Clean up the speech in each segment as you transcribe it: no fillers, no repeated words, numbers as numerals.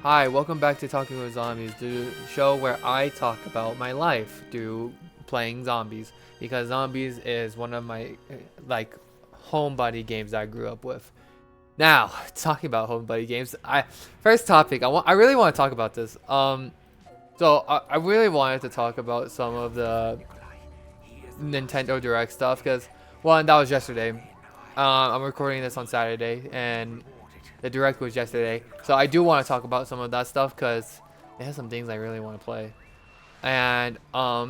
Hi, welcome back to Talking with Zombies, the show where I talk about my life through playing zombies. Because zombies is one of my home buddy games that I grew up with. Now, talking about home buddy games, first topic I really want to talk about this. I really wanted to talk about some of the Nintendo Direct stuff because one, that was yesterday. I'm recording this on Saturday and the Direct was yesterday, so I do want to talk about some of that stuff because it has some things I really want to play. And let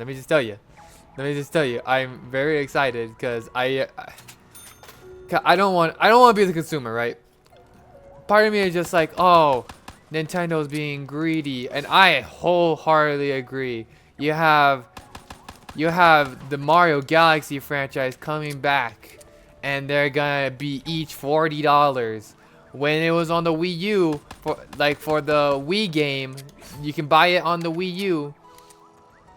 me just tell you, I'm very excited because I don't want to be the consumer, right? Part of me is just like, oh, Nintendo's being greedy, and I wholeheartedly agree. You have the Mario Galaxy franchise coming back, and they're gonna be each $40. When it was on the Wii U, for the Wii game, you can buy it on the Wii U.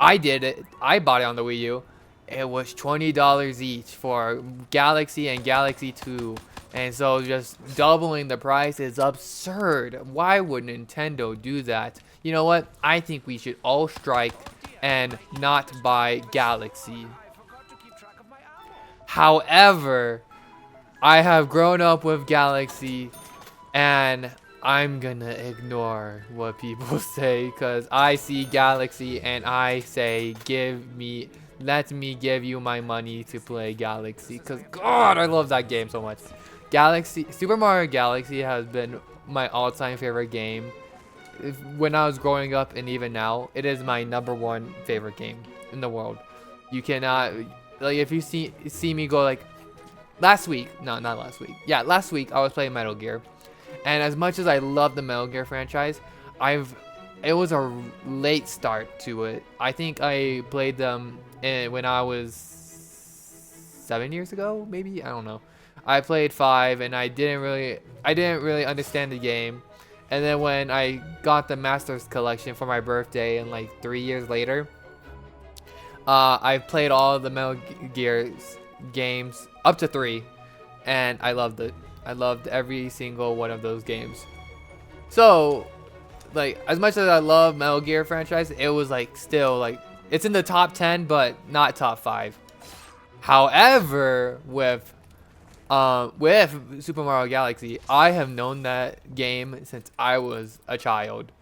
I did it. I bought it on the Wii U. It was $20 each for Galaxy and Galaxy 2. And so just doubling the price is absurd. Why would Nintendo do that? You know what? I think we should all strike and not buy Galaxy. However, I have grown up with Galaxy and I'm gonna ignore what people say because I see Galaxy and I say let me give you my money to play Galaxy because God, I love that game so much. Super Mario Galaxy has been my all-time favorite game. When I was growing up and even now, it is my #1 favorite game in the world. You cannot, if you see me go last week, no, not last week. Yeah, last week I was playing Metal Gear. And as much as I love the Metal Gear franchise, it was a late start to it. I think I played them when I was 7 years ago, maybe, I don't know. I played 5 and I didn't really understand the game. And then when I got the Masters Collection for my birthday and 3 years later, I played all of the Metal Gear games up to 3 and I loved it. I loved every single one of those games. So, as much as I love Metal Gear franchise, it was still it's in the top 10 but not top 5. However, with Super Mario Galaxy, I have known that game since I was a child.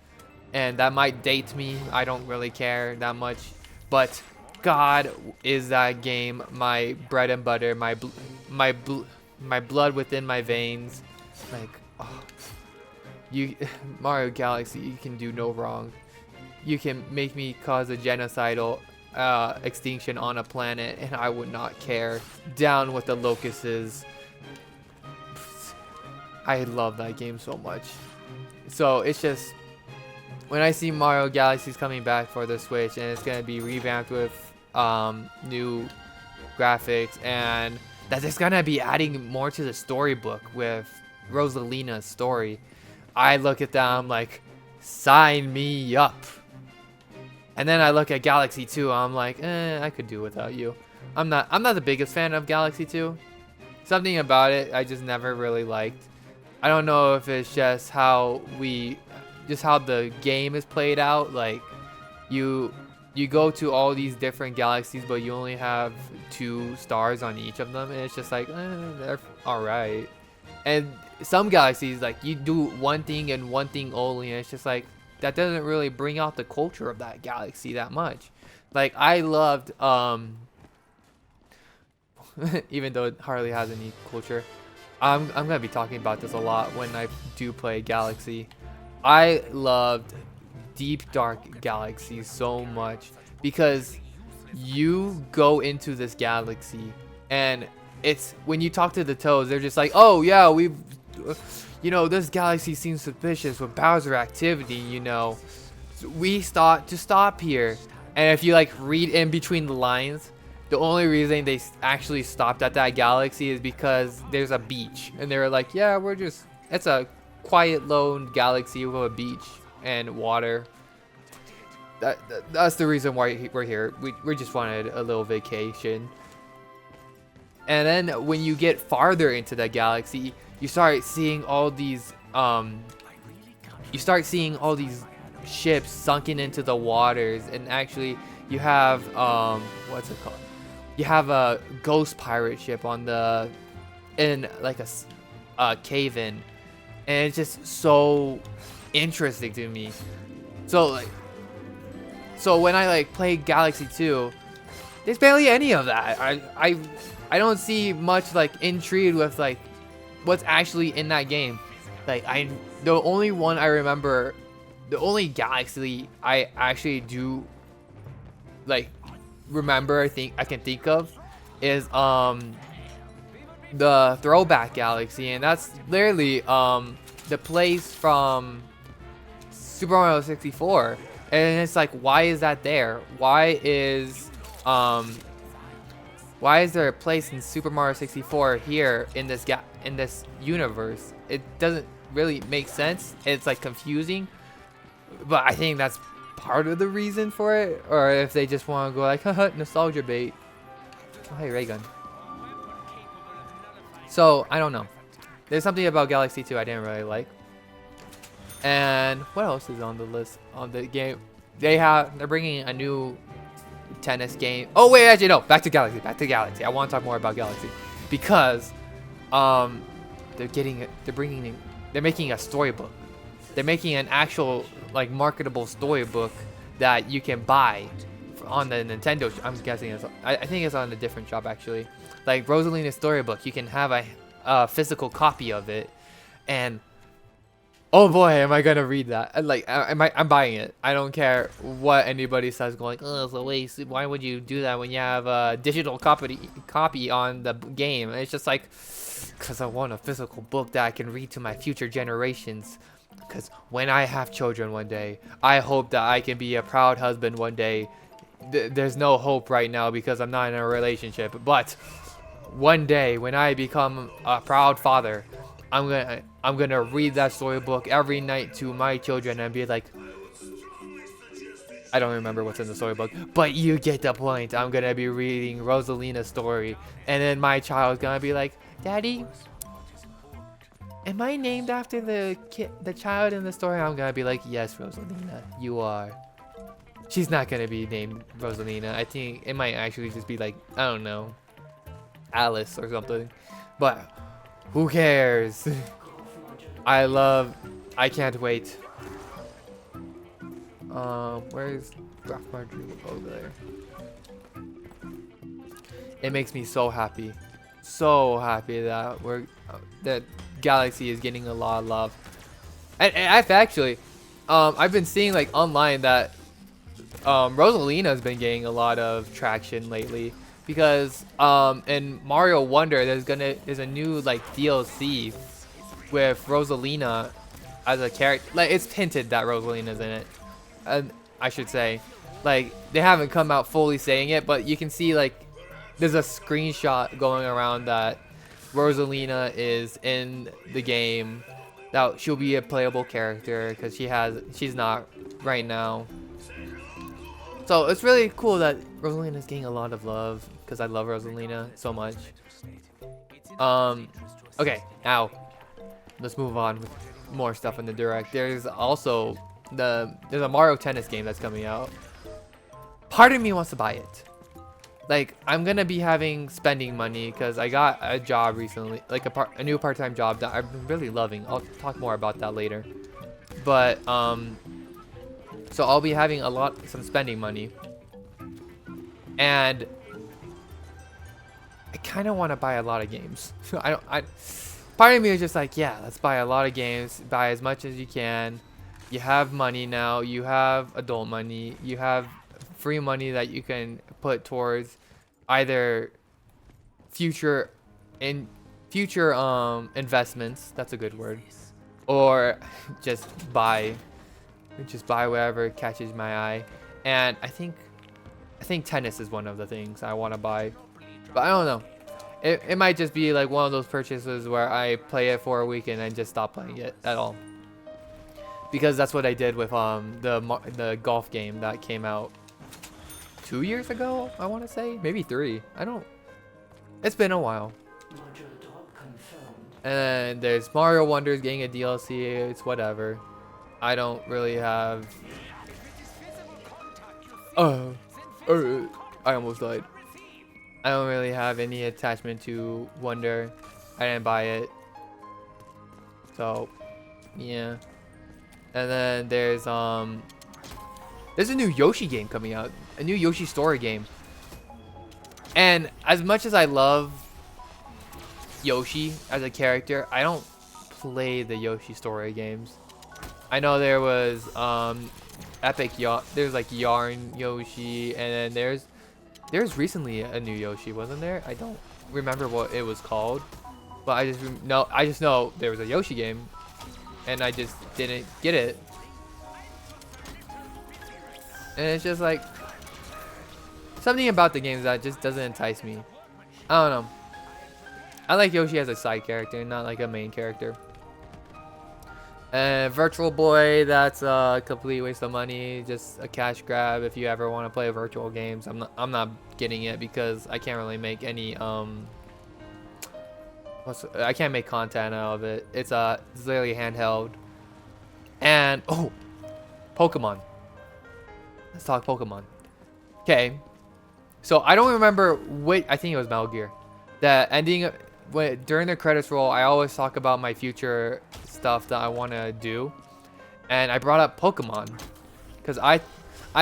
And that might date me. I don't really care that much, but God, is that game my bread and butter, my blood within my veins. Mario Galaxy, you can do no wrong. You can make me cause a genocidal extinction on a planet and I would not care. Down with the locusts. I love that game so much. So it's just, when I see Mario Galaxy's coming back for the Switch and it's gonna be revamped with new graphics and that it's gonna be adding more to the storybook with Rosalina's story, I look at that, I'm like, sign me up. And then I look at Galaxy 2, I'm like, I could do without you. I'm not the biggest fan of Galaxy 2. Something about it I just never really liked. I don't know if it's just how the game is played out. You go to all these different galaxies, but you only have 2 stars on each of them, and it's just they're all right. And some galaxies, you do one thing and one thing only, and it's just that doesn't really bring out the culture of that galaxy that much. I loved, even though it hardly has any culture. I'm gonna be talking about this a lot when I do play Galaxy. I loved Deep Dark Galaxy so much because you go into this galaxy and it's when you talk to the Toads, they're just oh yeah, this galaxy seems suspicious with Bowser activity, so we stop here. And if you read in between the lines, the only reason they actually stopped at that galaxy is because there's a beach and they were yeah, it's a quiet lone galaxy with a beach and water. That's the reason why we're here. We just wanted a little vacation. And then when you get farther into the galaxy, you start seeing all these you start seeing all these ships sunken into the waters, and actually you have what's it called? You have a ghost pirate ship on the in like a cave in, and it's just so interesting to me. So like, so when I like play Galaxy 2, there's barely any of that. I don't see much like intrigue with like what's actually in that game. Like the only one I remember, the only Galaxy I actually do like remember, I can think of is the Throwback Galaxy, and that's literally the place from Super Mario 64. And it's like, why is that there? Why is there a place in Super Mario 64 here in this universe? It doesn't really make sense. It's like confusing, but I think that's part of the reason for it, or if they just want to go like, haha, nostalgia bait. Oh, hey, ray gun. So I don't know. There's something about Galaxy 2 I didn't really like. And what else is on the list on the game? They're bringing a new tennis game. Oh wait, actually no. Back to Galaxy. I want to talk more about Galaxy because they're making a storybook. They're making an actual like marketable storybook that you can buy on the Nintendo. I'm guessing I think it's on a different shop actually. Like Rosalina's storybook, you can have a physical copy of it, and oh boy, am I gonna read that? Like, I'm buying it. I don't care what anybody says. Going, oh, it's a waste. Why would you do that when you have a digital copy on the game? And it's just like, cause I want a physical book that I can read to my future generations. Cause when I have children one day, I hope that I can be a proud husband one day. There's no hope right now because I'm not in a relationship. But one day, when I become a proud father, I'm gonna read that storybook every night to my children and be like, I don't remember what's in the storybook, but you get the point. I'm gonna be reading Rosalina's story, and then my child's gonna be like, Daddy, am I named after the child in the story? I'm gonna be like, yes, Rosalina, you are. She's not gonna be named Rosalina. I think it might actually just be like, I don't know, Alice or something. But who cares? I can't wait. Where's Rock Marjorie? Over there. It makes me so happy. So happy that that Galaxy is getting a lot of love. And I've actually, I've been seeing like online that Rosalina's been getting a lot of traction lately because in Mario Wonder there's a new like DLC with Rosalina as a character. Like, it's hinted that Rosalina's in it, and I should say, like, they haven't come out fully saying it, but you can see like there's a screenshot going around that Rosalina is in the game, that she'll be a playable character because she's not right now. So it's really cool that Rosalina's getting a lot of love because I love Rosalina so much. Okay, now let's move on with more stuff in the direct. There's also there's a Mario Tennis game that's coming out. Part of me wants to buy it. Like, I'm gonna be having spending money because I got a job recently, like a new part-time job that I'm really loving. I'll talk more about that later. But so I'll be having some spending money, and I kind of want to buy a lot of games. Part of me is just like, yeah, let's buy a lot of games, buy as much as you can. You have money now, you have adult money, you have free money that you can put towards either future investments, that's a good word, or just buy whatever catches my eye. And I think tennis is one of the things I want to buy, but I don't know. It might just be like one of those purchases where I play it for a week and then just stop playing it at all. Because that's what I did with the golf game that came out 2 years ago, I want to say, maybe 3. It's been a while. And then there's Mario Wonders getting a DLC. It's whatever. I don't really have. I almost died. I don't really have any attachment to Wonder. I didn't buy it. So, yeah. And then there's a new Yoshi game coming out. A new Yoshi story game. And as much as I love Yoshi as a character, I don't play the Yoshi story games. I know there was there's like Yarn Yoshi, and then there's recently a new Yoshi, wasn't there? I don't remember what it was called, but I just know there was a Yoshi game, and I just didn't get it. And it's just like something about the games that just doesn't entice me. I don't know. I like Yoshi as a side character, not like a main character. And Virtual Boy, that's a complete waste of money, just a cash grab. If you ever want to play virtual games, I'm not getting it because I can't really make any I can't make content out of it. It's literally handheld. And oh, Pokemon. Let's talk Pokemon. Okay, so I don't remember which. I think it was Metal Gear. The ending during the credits roll, I always talk about my future stuff that I want to do, and I brought up Pokemon because I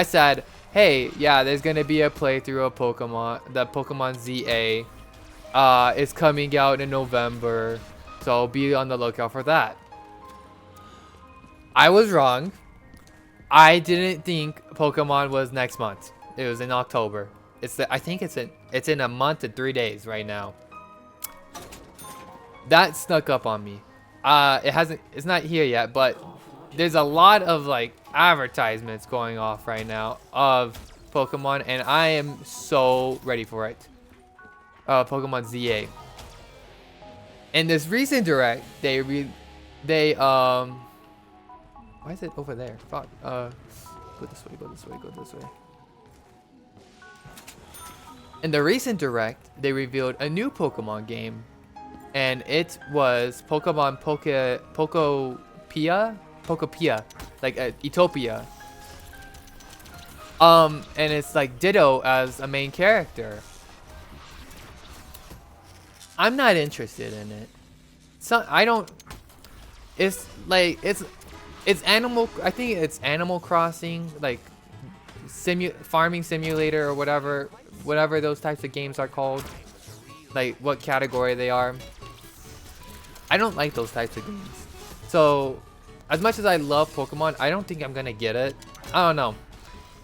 said, hey, yeah, there's gonna be a playthrough of Pokemon, the Pokemon ZA. It's coming out in November, so be on the lookout for that. I was wrong. I didn't think Pokemon was next month. It was in October. I think it's in a month and 3 days right now. That snuck up on me. It's not here yet, but there's a lot of like advertisements going off right now of Pokemon, and I am so ready for it. Pokemon ZA. In this recent direct, why is it over there? Fuck. Go this way, go this way, go this way. In the recent direct, they revealed a new Pokemon game, and it was Pokemon Pokopia, like Utopia. And it's like Ditto as a main character. I'm not interested in it. So I don't. It's like it's animal. I think it's Animal Crossing, like farming simulator or whatever those types of games are called. Like what category they are. I don't like those types of games. So as much as I love Pokemon, I don't think I'm gonna get it. I don't know.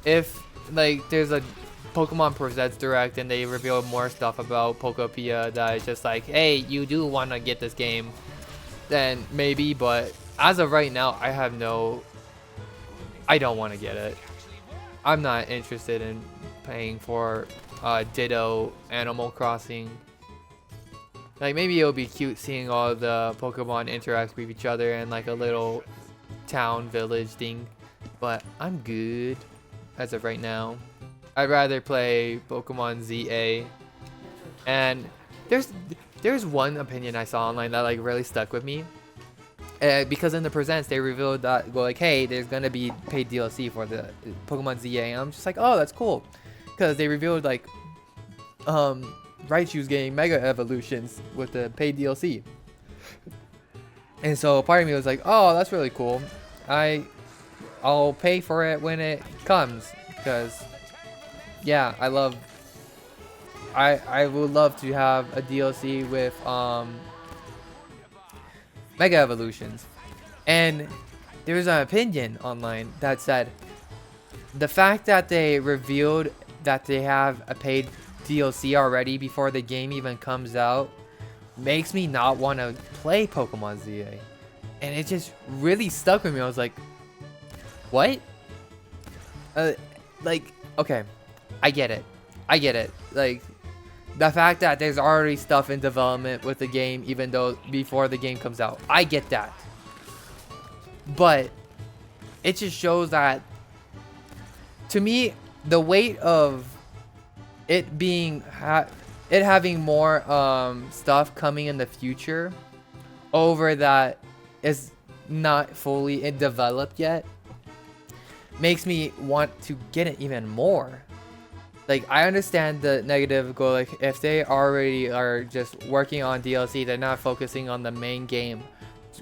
If like there's a Pokemon Presents Direct and they reveal more stuff about Pokopia that is just like, hey, you do want to get this game, then maybe. But as of right now, I don't want to get it. I'm not interested in paying for Ditto Animal Crossing. Like maybe it'll be cute seeing all the Pokemon interact with each other in like a little town village thing, but I'm good as of right now. I'd rather play Pokemon ZA. And there's one opinion I saw online that like really stuck with me. Because in the presents they revealed that like, hey, there's gonna be paid DLC for the Pokemon ZA. And I'm just like, oh, that's cool, because they revealed like Raichu's getting Mega Evolutions with the paid DLC. And so part of me was like, oh, that's really cool. I'll pay for it when it comes, because yeah, I would love to have a DLC with Mega Evolutions. And there's an opinion online that said the fact that they revealed that they have a paid DLC already before the game even comes out makes me not want to play Pokemon ZA. And it just really stuck with me. I was like, what? Like, okay, I get it. Like, the fact that there's already stuff in development with the game, even though before the game comes out, I get that. But it just shows that, to me, the weight of it being having more stuff coming in the future over that is not fully developed yet makes me want to get it even more. Like, I understand the negative goal, like if they already are just working on DLC, they're not focusing on the main game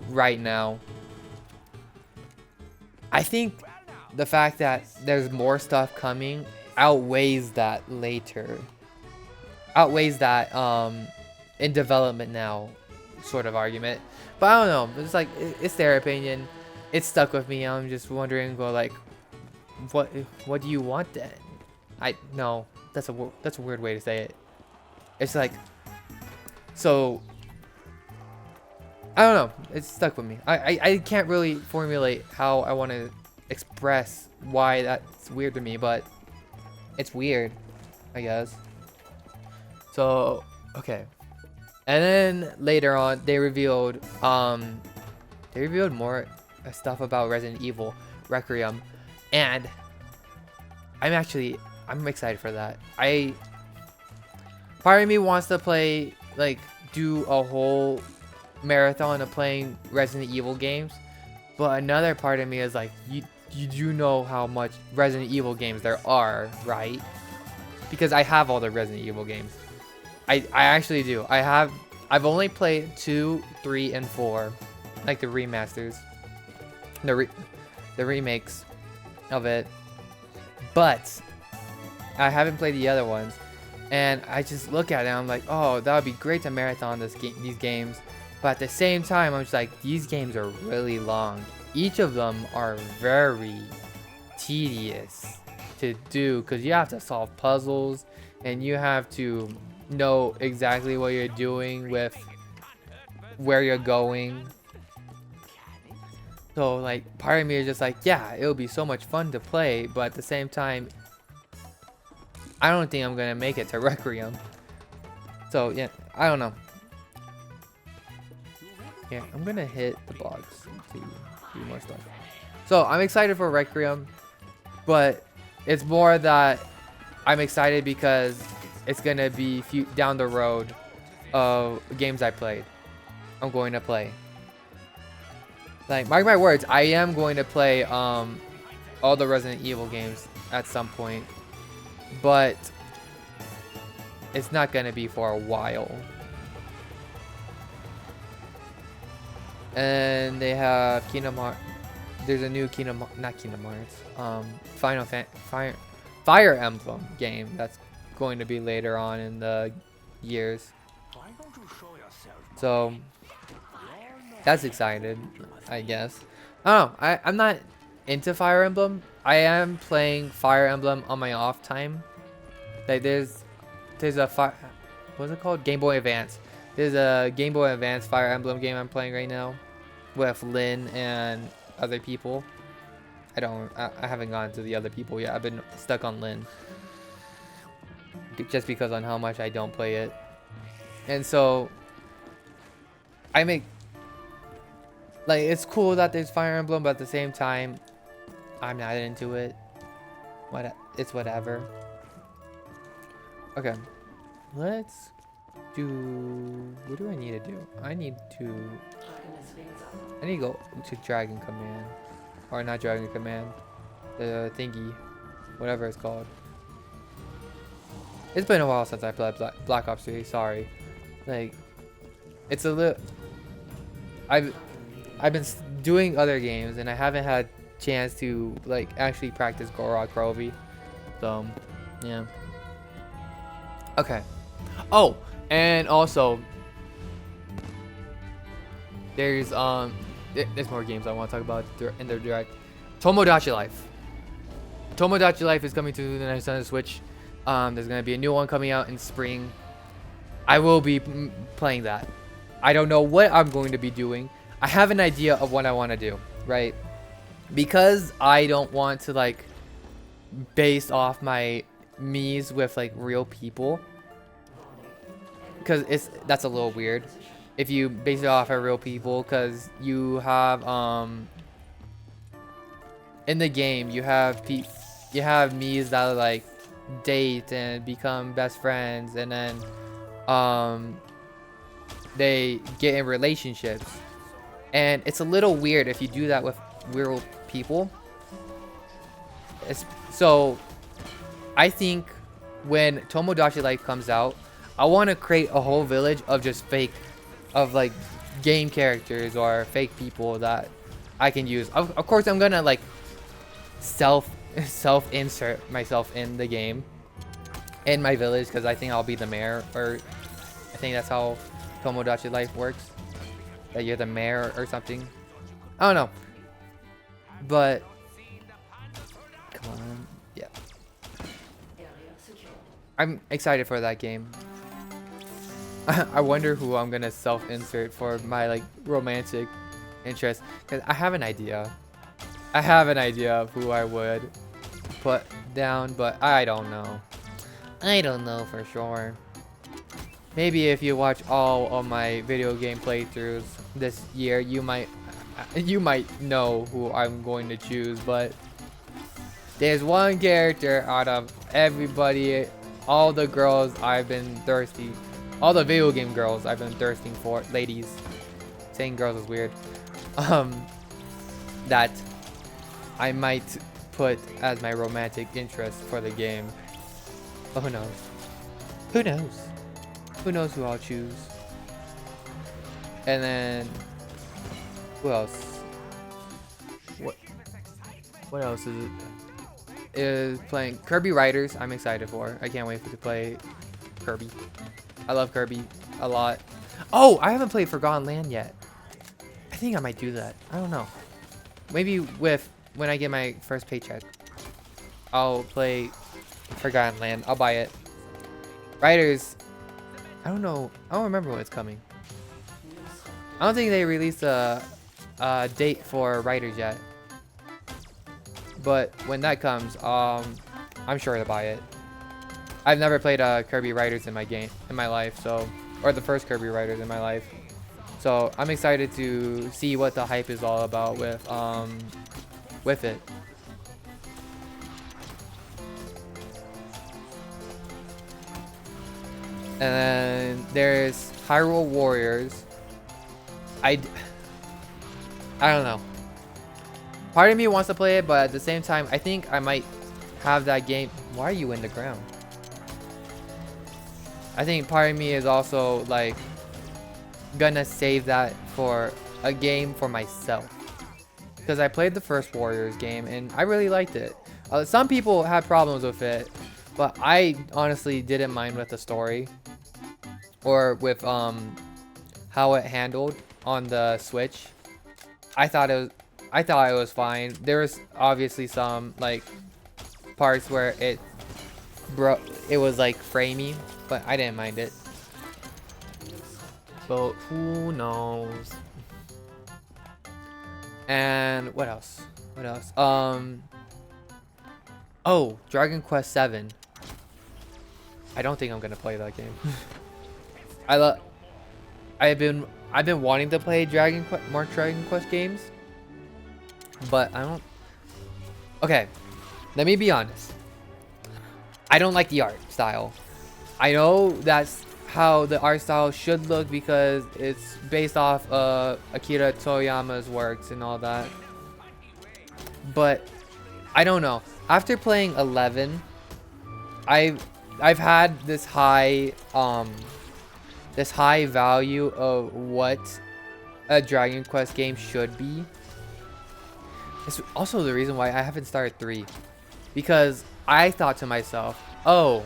right now. I think the fact that there's more stuff coming outweighs that later. Outweighs that in development now sort of argument. But I don't know, it's like, it's their opinion. It stuck with me. I'm just wondering, well, like, what do you want then? No, that's a weird way to say it. It's like, so I don't know. It's stuck with me. I can't really formulate how I want to express why that's weird to me, but it's weird, I guess. So okay, and then later on they revealed more stuff about Resident Evil Requiem, and I'm excited for that. Part of me wants to play, like, do a whole marathon of playing Resident Evil games, but another part of me is like, you do know how much Resident Evil games there are, right? Because I have all the Resident Evil games. I actually do. I've only played 2, 3, and 4, like the remasters, the remakes of it, but I haven't played the other ones. And I just look at it and I'm like, oh, that would be great to marathon these games. But at the same time, I'm just like, these games are really long. Each of them are very tedious to do because you have to solve puzzles and you have to know exactly what you're doing with where you're going. So, like, part of me is just like, yeah, it would be so much fun to play, but at the same time, I don't think I'm gonna make it to Requiem. So yeah, I don't know. Yeah, I'm gonna hit the box to do more stuff. So I'm excited for Requiem, but it's more that I'm excited because it's gonna be down the road of games I played. I'm going to play. Like, mark my words, I am going to play all the Resident Evil games at some point. But it's not gonna be for a while. And they have Kingdom Hearts. There's a new not Kingdom Hearts. Fire Emblem game that's going to be later on in the years. So that's excited, I guess. Oh, I'm not into Fire Emblem. I am playing Fire Emblem on my off time. Like, there's a what's it called? Game Boy Advance. There's a Game Boy Advance Fire Emblem game I'm playing right now with Lynn and other people. I haven't gone to the other people yet. I've been stuck on Lynn just because on how much I don't play it. And so like, it's cool that there's Fire Emblem, but at the same time, I'm not into it. It's whatever. Okay, let's do. What do I need to do? I need to go to Dragon Command, or not Dragon Command, the thingy, whatever it's called. It's been a while since I played Black Ops 3. Sorry, like, it's a little. I've been doing other games and I haven't had chance to, like, actually practice Gorok Rovi. So yeah. Okay. Oh, and also there's more games I want to talk about in the direct. Tomodachi Life. Tomodachi Life is coming to the Nintendo Switch. There's gonna be a new one coming out in spring. I will be playing that. I don't know what I'm going to be doing. I have an idea of what I want to do, right? Because I don't want to, like, base off my me's with, like, real people, because that's a little weird if you base it off of real people, because you have in the game you have me's that, like, date and become best friends, and then they get in relationships. And it's a little weird if you do that with real people. So I think when Tomodachi Life comes out, I want to create a whole village of just fake, of like game characters or fake people that I can use. Of course, I'm gonna like self insert myself in the game, in my village, because I think I'll be the mayor, or I think that's how Tomodachi Life works. That you're the mayor or something. I don't know. But come on, yeah. I'm excited for that game. I wonder who I'm gonna self-insert for my like romantic interest, because I have an idea. I have an idea of who I would put down, but I don't know. I don't know for sure. Maybe if you watch all of my video game playthroughs this year, you might know who I'm going to choose, but there's one character out of everybody, all the girls I've been thirsty, all the video game girls I've been thirsting for, ladies, saying girls is weird, that I might put as my romantic interest for the game. But who knows? Who knows? Who knows who I'll choose? And then who else? What else is it? Is playing Kirby Riders. I'm excited for. I can't wait to play Kirby. I love Kirby a lot. Oh, I haven't played Forgotten Land yet. I think I might do that. I don't know. Maybe when I get my first paycheck, I'll play Forgotten Land. I'll buy it. Riders. I don't know. I don't remember when it's coming. I don't think they released a date for Riders yet. But when that comes, I'm sure to buy it. I've never played Kirby Riders in my life, so, or the first Kirby Riders in my life. So I'm excited to see what the hype is all about with it. And then there's Hyrule Warriors. I don't know. Part of me wants to play it, but at the same time, I think I might have that game. Why are you in the ground? I think part of me is also like gonna save that for a game for myself, because I played the first Warriors game and I really liked it. Some people had problems with it, but I honestly didn't mind with the story or with how it handled on the Switch. I thought it was fine. There was obviously some like parts where it was like framey, but I didn't mind it. But who knows? And what else? What else? Oh, Dragon Quest 7. I don't think I'm gonna play that game. I've been wanting to play more Dragon Quest games, but I don't. Okay, let me be honest. I don't like the art style. I know that's how the art style should look because it's based off Akira Toriyama's works and all that. But I don't know. After playing 11, I've had this high value of what a Dragon Quest game should be. It's also the reason why I haven't started 3, because I thought to myself, oh,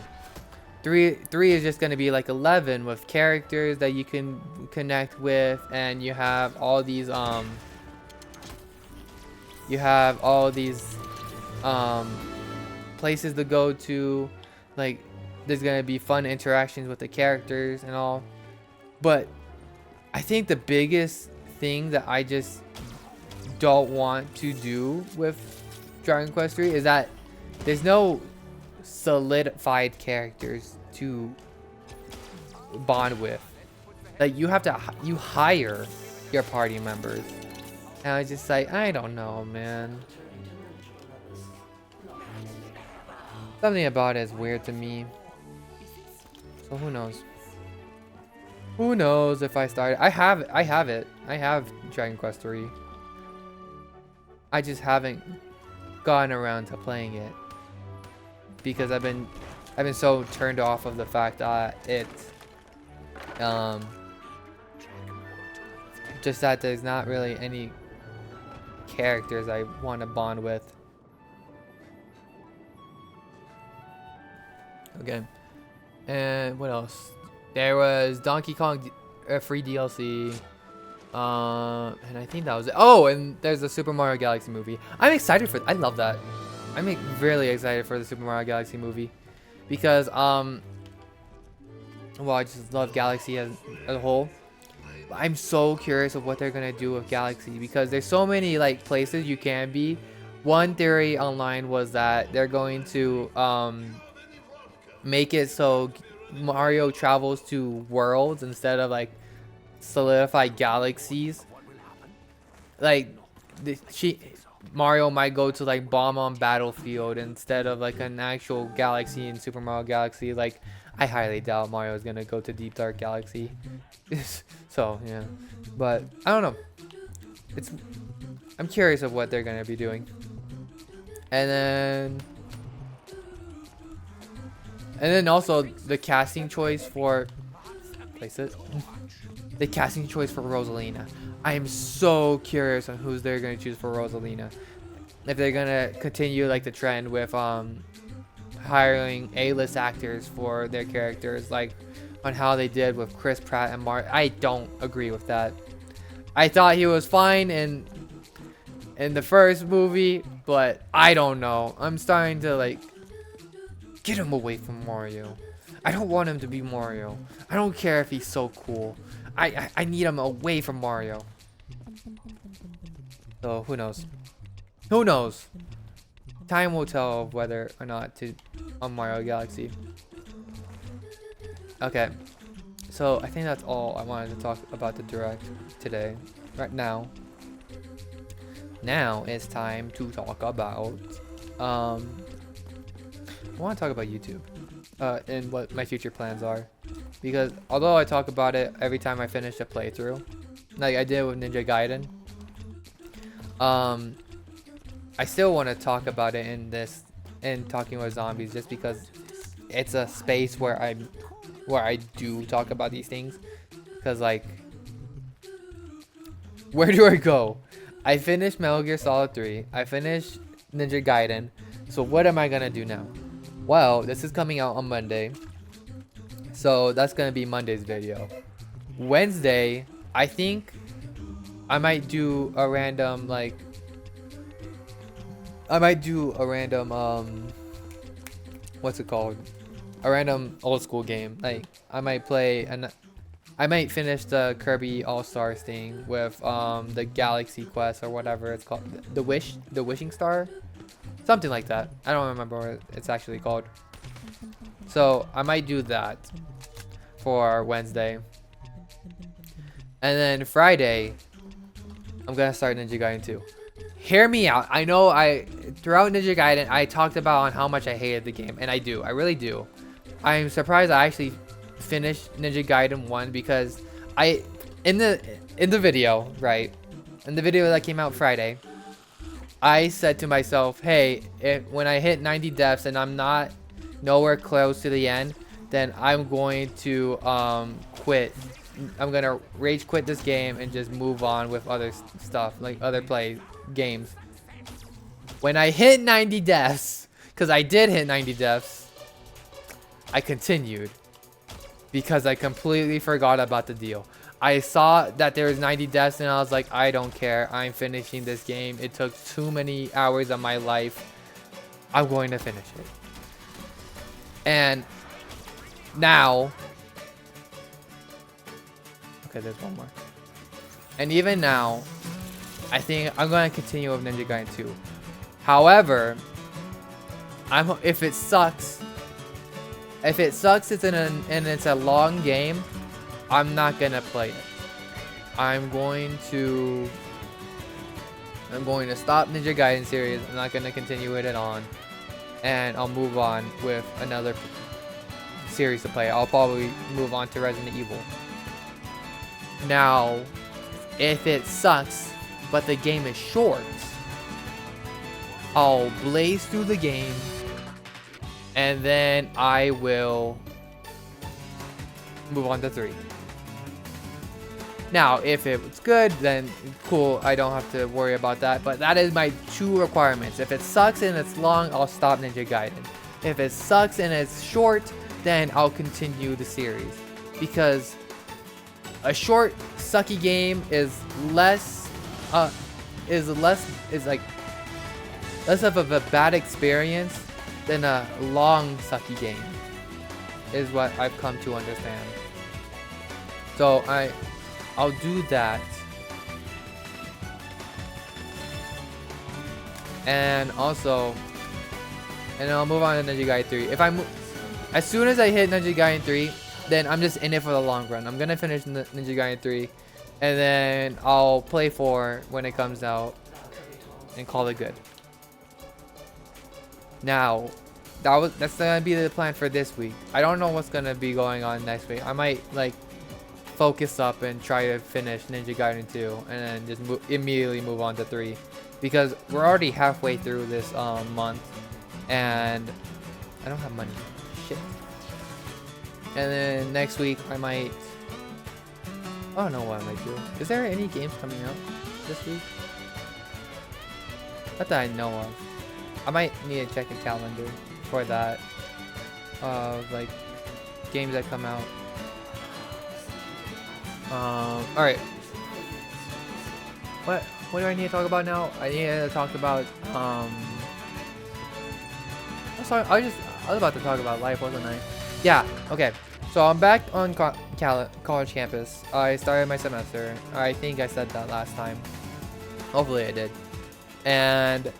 3 is just gonna be like 11 with characters that you can connect with, and you have all these places to go to, like there's gonna be fun interactions with the characters and all. But I think the biggest thing that I just don't want to do with Dragon Quest 3 is that there's no solidified characters to bond with. Like you hire your party members, and I just like, I don't know, man. Something about it is weird to me. So who knows? Who knows if I start? I have it. I have Dragon Quest 3. I just haven't gotten around to playing it because I've been so turned off of the fact that just that there's not really any characters I want to bond with. Okay. And what else? There was Donkey Kong free DLC. And I think that was it. Oh, and there's a Super Mario Galaxy movie. I'm excited for. I love that. I'm really excited for the Super Mario Galaxy movie because well, I just love Galaxy as a whole. I'm so curious of what they're gonna do with Galaxy because there's so many like places you can be. One theory online was that they're going to make it so Mario travels to worlds instead of like solidified galaxies. Like Mario might go to like Bomb on Battlefield instead of like an actual galaxy in Super Mario Galaxy. Like I highly doubt Mario is gonna go to Deep Dark Galaxy. So yeah, but I don't know. I'm curious of what they're gonna be doing. And then also the casting choice for the casting choice for Rosalina. I am so curious on who's they're gonna choose for Rosalina. If they're gonna continue like the trend with hiring A-list actors for their characters, like on how they did with Chris Pratt and Mark. I don't agree with that. I thought he was fine in the first movie, but I don't know. I'm starting to like get him away from Mario. I don't want him to be Mario. I don't care if he's so cool. I need him away from Mario. So who knows? Who knows? Time will tell whether or not to on Mario Galaxy. Okay, so I think that's all I wanted to talk about the Direct today. Right now it's time to talk about I want to talk about YouTube and what my future plans are, because although I talk about it every time I finish a playthrough, like I did with Ninja Gaiden, I still want to talk about it in Talking with Zombies, just because it's a space where I do talk about these things. Because like, where do I go? I finished Metal Gear Solid 3. I finished Ninja Gaiden. So what am I gonna do now? Well, this is coming out on Monday, so that's gonna be Monday's video. Wednesday, I think I might do a random what's it called? A random old school game. Like I might finish the Kirby All-Stars thing with the Galaxy Quest or whatever it's called. The Wishing Star? Something like that. I don't remember what it's actually called. So I might do that for Wednesday. And then Friday, I'm gonna start Ninja Gaiden 2. Hear me out. I know throughout Ninja Gaiden I talked about on how much I hated the game, and I do. I really do. I'm surprised I actually finished Ninja Gaiden 1 because in the video, right? In the video that came out Friday, I said to myself, hey, when I hit 90 deaths and I'm not nowhere close to the end, then I'm going to quit. I'm gonna rage quit this game and just move on with other stuff, like other games. When I hit 90 deaths, because I did hit 90 deaths, I continued because I completely forgot about the deal. I saw that there was 90 deaths and I was like, I don't care. I'm finishing this game. It took too many hours of my life. I'm going to finish it. And now, okay, there's one more. And even now, I think I'm going to continue with Ninja Gaiden 2. However, if it sucks, and it's a long game, I'm not gonna play it. I'm going to stop Ninja Gaiden series. I'm not gonna continue it on, and I'll move on with another series to play. I'll probably move on to Resident Evil. Now, if it sucks, but the game is short, I'll blaze through the game, and then I will move on to 3. Now, if it's good, then cool, I don't have to worry about that. But that is my 2 requirements. If it sucks and it's long, I'll stop Ninja Gaiden. If it sucks and it's short, then I'll continue the series. Because a short, sucky game is less of a bad experience than a long, sucky game. Is what I've come to understand. So I'll do that. And also, and I'll move on to Ninja Gaiden 3. As soon as I hit Ninja Gaiden 3, then I'm just in it for the long run. I'm gonna finish Ninja Gaiden 3, and then I'll play 4 when it comes out, and call it good. Now, that's gonna be the plan for this week. I don't know what's gonna be going on next week. I might like focus up and try to finish Ninja Gaiden 2, and then just immediately move on to 3, because we're already halfway through this month, and I don't have money. Shit. And then next week I might, I don't know what I might do. Is there any games coming out this week? Not that I know of. I might need to check a calendar for that. Like games that come out. Alright. What do I need to talk about now? I need to talk about I'm sorry, I was about to talk about life, wasn't I? Yeah, okay. So I'm back on college campus. I started my semester. I think I said that last time. Hopefully I did. And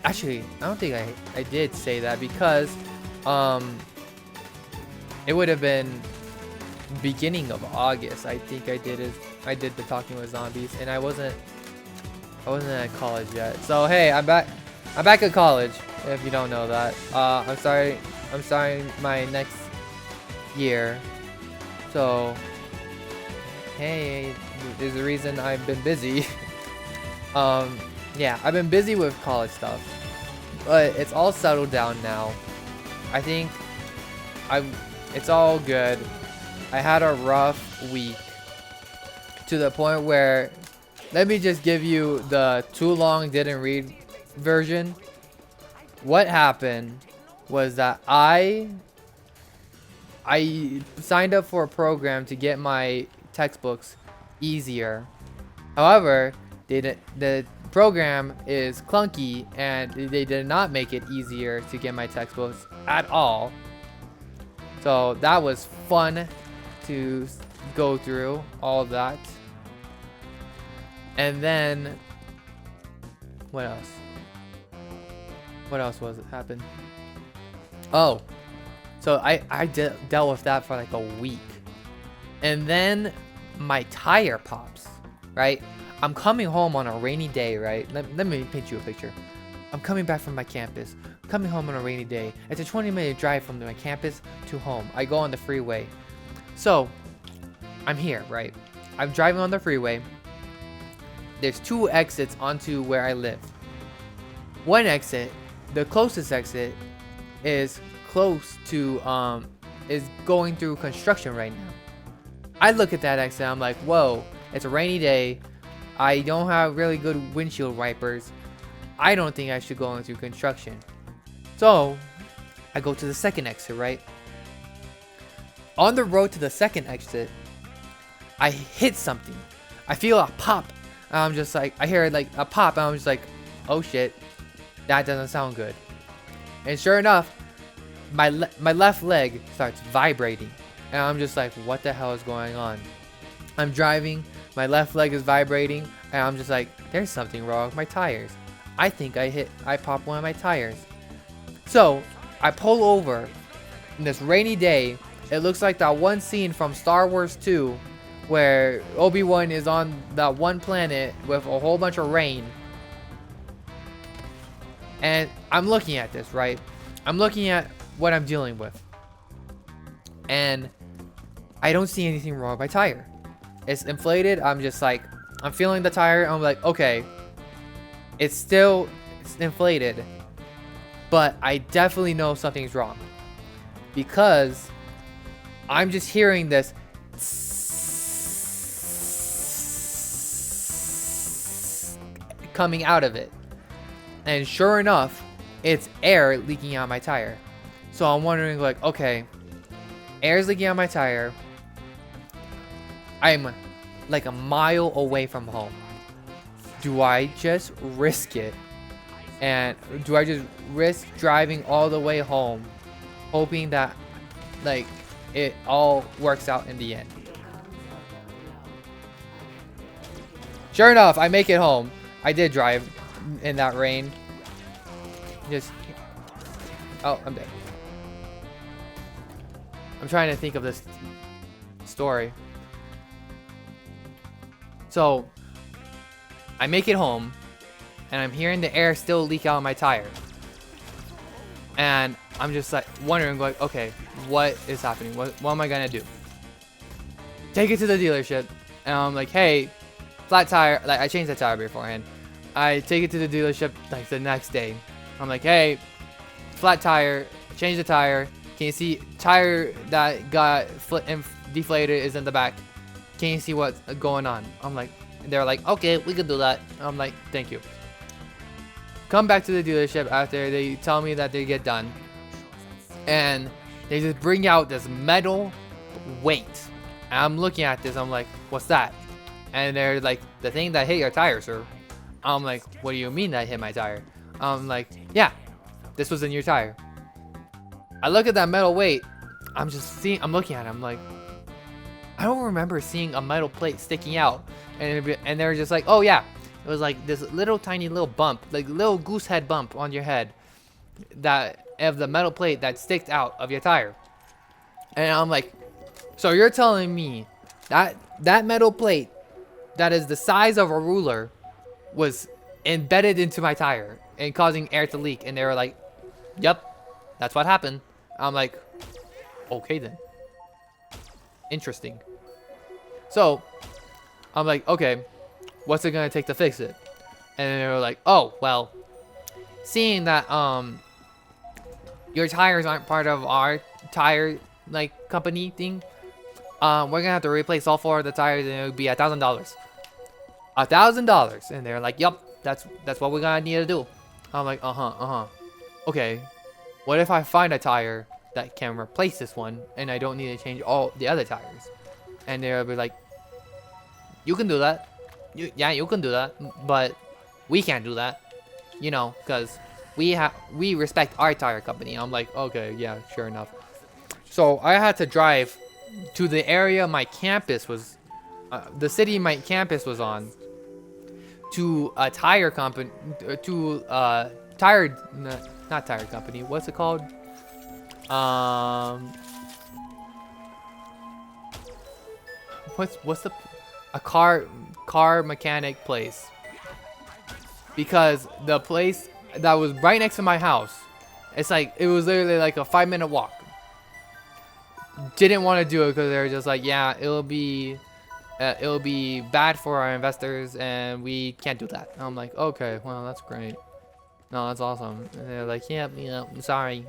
actually, I don't think I did say that, because it would have been beginning of August. I think I did the Talking with Zombies, and I wasn't at college yet. So hey, I'm back at college, if you don't know that. I'm starting my next year. So hey, there's a reason I've been busy. Yeah, I've been busy with college stuff, but it's all settled down now. I think it's all good. I had a rough week, to the point where, let me just give you the too long didn't read version. What happened was that I signed up for a program to get my textbooks easier. However, the program is clunky, and they did not make it easier to get my textbooks at all. So that was fun to go through all that. And then what else was it happened? Oh, so I dealt with that for like a week, and then my tire pops, right? I'm coming home on a rainy day, right? Let me paint you a picture. I'm coming back from my campus, coming home on a rainy day. It's a 20-minute drive from my campus to home. I go on the freeway. So I'm here, right? I'm driving on the freeway. There's 2 exits onto where I live. One exit, the closest exit, is close to is going through construction right now. I look at that exit, I'm like, whoa, it's a rainy day. I don't have really good windshield wipers. I don't think I should go into construction. So I go to the second exit, right? On the road to the second exit, I hit something. I feel a pop. And I'm just like, I hear like a pop, and I'm just like, oh shit, that doesn't sound good. And sure enough, my left leg starts vibrating, and I'm just like, what the hell is going on? I'm driving, my left leg is vibrating, and I'm just like, there's something wrong with my tires. I think I popped one of my tires. So I pull over in this rainy day. It looks like that one scene from Star Wars 2 where Obi-Wan is on that one planet with a whole bunch of rain. And I'm looking at this, right? I'm looking at what I'm dealing with. And I don't see anything wrong with my tire. It's inflated. I'm just like, I'm feeling the tire. I'm like, okay, it's inflated, but I definitely know something's wrong because I'm just hearing this coming out of it. And sure enough, it's air leaking out my tire. So I'm wondering, like, okay, air's leaking out my tire. I'm like a mile away from home. Do I just risk it? And do I just risk driving all the way home, hoping that, like, it all works out in the end? Sure enough, I make it home. I did drive in that rain. Oh, I'm dead. I'm trying to think of this story. So, I make it home, and I'm hearing the air still leak out of my tire. And I'm just like wondering, like, okay, what is happening? What am I gonna do? Take it to the dealership, and I'm like, hey, flat tire. Like, I changed the tire beforehand. I take it to the dealership like the next day. I'm like, hey, flat tire. Change the tire. Can you see tire that got deflated is in the back? Can you see what's going on? I'm like, they're like, okay, we can do that. I'm like, thank you. Come back to the dealership after they tell me that they get done, and they just bring out this metal weight. And I'm looking at this. I'm like, what's that? And they're like, the thing that hit your tire, sir. I'm like, what do you mean that hit my tire? I'm like, yeah, this was in your tire. I look at that metal weight. I'm looking at it. I'm like, I don't remember seeing a metal plate sticking out. And they're just like, oh yeah, it was like this little tiny little bump, like little goose head bump on your head, that of the metal plate that sticks out of your tire. And I'm like, so you're telling me that that metal plate that is the size of a ruler was embedded into my tire and causing air to leak? And they were like, yep, that's what happened. I'm like, okay then. Interesting. So I'm like, okay, what's it gonna take to fix it? And they were like, oh, well, seeing that your tires aren't part of our tire like company thing, we're gonna have to replace all 4 of the tires, and it would be $1,000. $1,000. And they're like, yep, that's what we're gonna need to do. I'm like, okay, what if I find a tire that can replace this one and I don't need to change all the other tires? And they'll be like, you can do that. Yeah, you can do that, but we can't do that, you know, because we respect our tire company. I'm like, okay, yeah, sure enough. So I had to drive to the area my campus was, the city my campus was on, to a tire company, to not tire company. What's it called? What's a car mechanic place? Because the place that was right next to my house, it's like, it was literally like a 5-minute walk. Didn't want to do it because they were just like, yeah, it'll be bad for our investors and we can't do that. And I'm like, okay, well, that's great. No, that's awesome. And they're like, yeah, I'm sorry.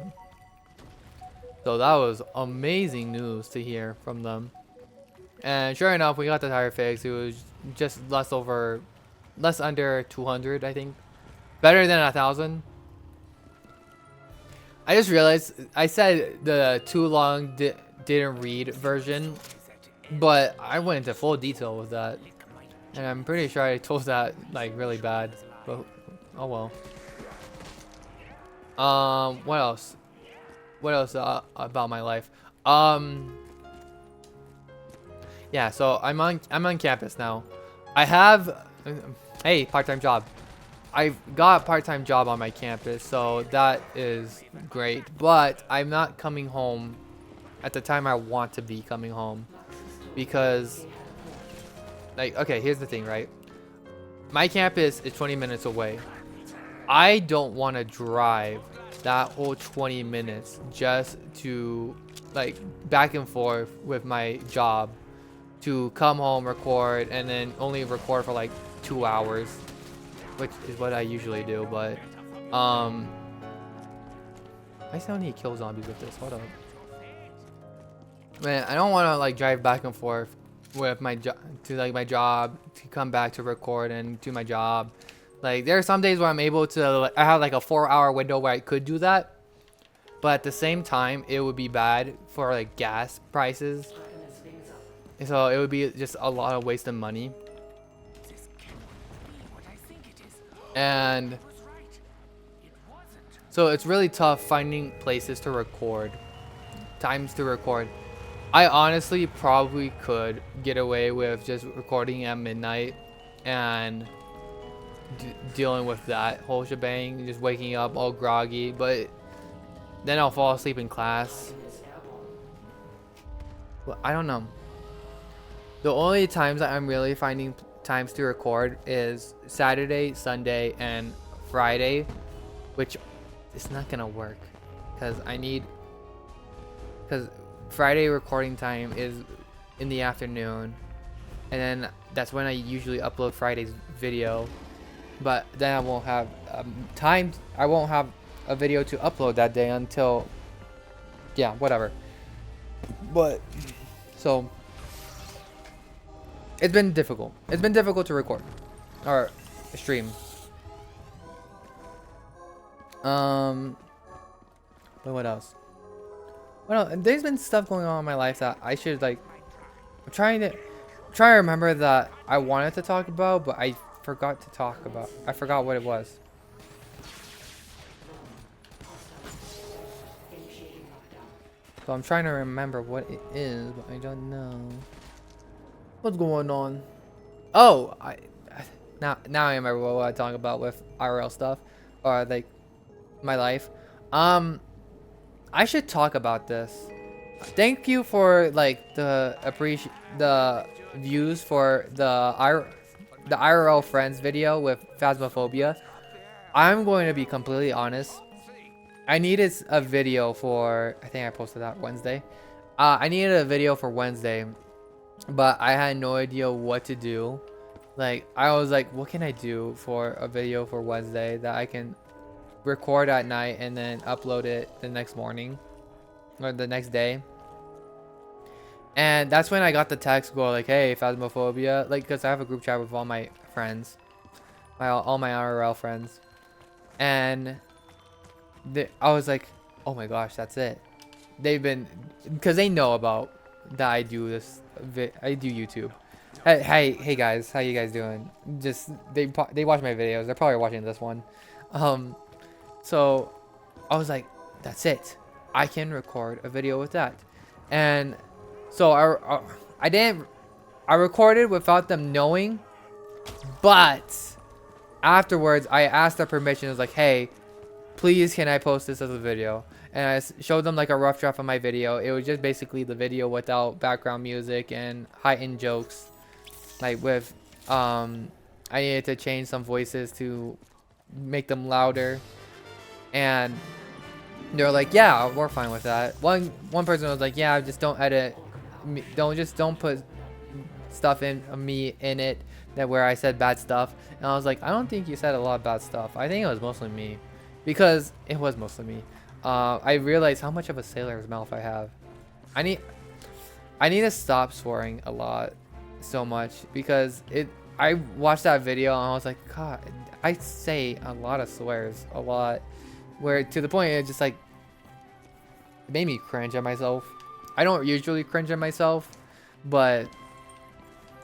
So that was amazing news to hear from them. And sure enough, we got the tire fixed. It was just less under 200, I think. Better than 1,000. I just realized I said the too long didn't read version, but I went into full detail with that, and I'm pretty sure I told that like really bad. But oh well. What else? What else about my life? Yeah, so I'm on campus now. I have hey, part-time job. I've got a part-time job on my campus, so that is great. But I'm not coming home at the time I want to be coming home, because, like, okay, here's the thing, right? My campus is 20 minutes away. I don't want to drive that whole 20 minutes just to like back and forth with my job to come home, record, and then only record for like 2 hours, which is what I usually do. But I still need to kill zombies with this. Hold up. Man, I don't want to like drive back and forth with my job to like my job to come back to record and do my job. Like there are some days where I'm able to. Like, I have like a 4-hour window where I could do that, but at the same time, it would be bad for like gas prices. So it would be just a lot of wasted money. And so it's really tough finding places to record, times to record. I honestly probably could get away with just recording at midnight and dealing with that whole shebang, just waking up all groggy, but then I'll fall asleep in class. Well, I don't know. The only times that I'm really finding times to record is Saturday, Sunday, and Friday, which is not gonna work because Friday recording time is in the afternoon, and then that's when I usually upload Friday's video, but then I won't have I won't have a video to upload that day until, yeah, whatever. But so it's been difficult to record or stream. But what else? Well, there's been stuff going on in my life that I should like. I'm trying to remember that I wanted to talk about, but I forgot to talk about. I forgot what it was. So I'm trying to remember what it is, but I don't know. What's going on? Oh, now I remember what I'm talking about with IRL stuff, or like my life. I should talk about this. Thank you for like the views for the IRL Friends video with Phasmophobia. I'm going to be completely honest. I needed a video for, I think I posted that Wednesday. I needed a video for Wednesday, but I had no idea what to do. Like, I was like, what can I do for a video for Wednesday that I can record at night and then upload it the next morning or the next day? And that's when I got the text go like, hey, Phasmophobia, like, because I have a group chat with all my friends, all my IRL friends, and I was like, oh my gosh, that's it. They've been, because they know about that I do this, I do YouTube. Hey guys, how you guys doing? Just they watch my videos. They're probably watching this one. So I was like, that's it. I can record a video with that. And so I recorded without them knowing, but afterwards I asked their permission. I was like, hey, please can I post this as a video? And I showed them like a rough draft of my video. It was just basically the video without background music and heightened jokes, like with I needed to change some voices to make them louder, and they're like, yeah, we're fine with that. One person was like, yeah, just don't edit, don't put stuff in me in it that where I said bad stuff. And I was like, I don't think you said a lot of bad stuff. I think it was mostly me, because it was mostly me. I realized how much of a sailor's mouth I have. I need to stop swearing a lot so much, because I watched that video and I was like, God, I say a lot of swears, a lot, where to the point it just like made me cringe at myself. I don't usually cringe at myself, but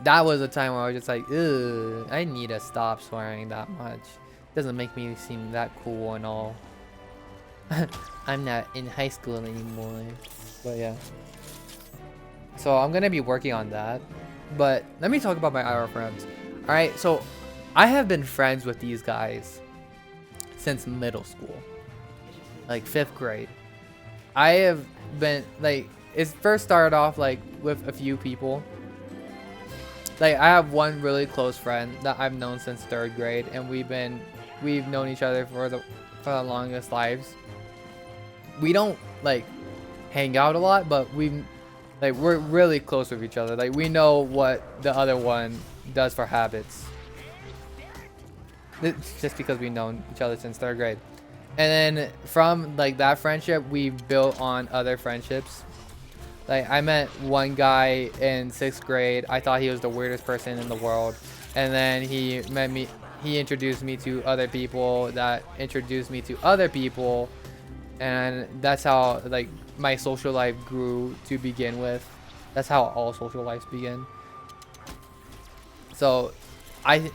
that was a time where I was just like, ugh, I need to stop swearing that much. It doesn't make me seem that cool and all. I'm not in high school anymore, but yeah. So I'm gonna be working on that. But let me talk about my IRL friends. All right, so I have been friends with these guys since middle school, like 5th grade. I have been like, it first started off like with a few people. Like I have one really close friend that I've known since 3rd grade, and we've known each other for the longest lives. We don't like hang out a lot, but we're really close with each other. Like we know what the other one does for habits. It's just because we've known each other since 3rd grade. And then from like that friendship, we built on other friendships. Like I met one guy in 6th grade. I thought he was the weirdest person in the world. And then he introduced me to other people that introduced me to other people. And that's how like my social life grew to begin with. That's how all social lives begin. So I've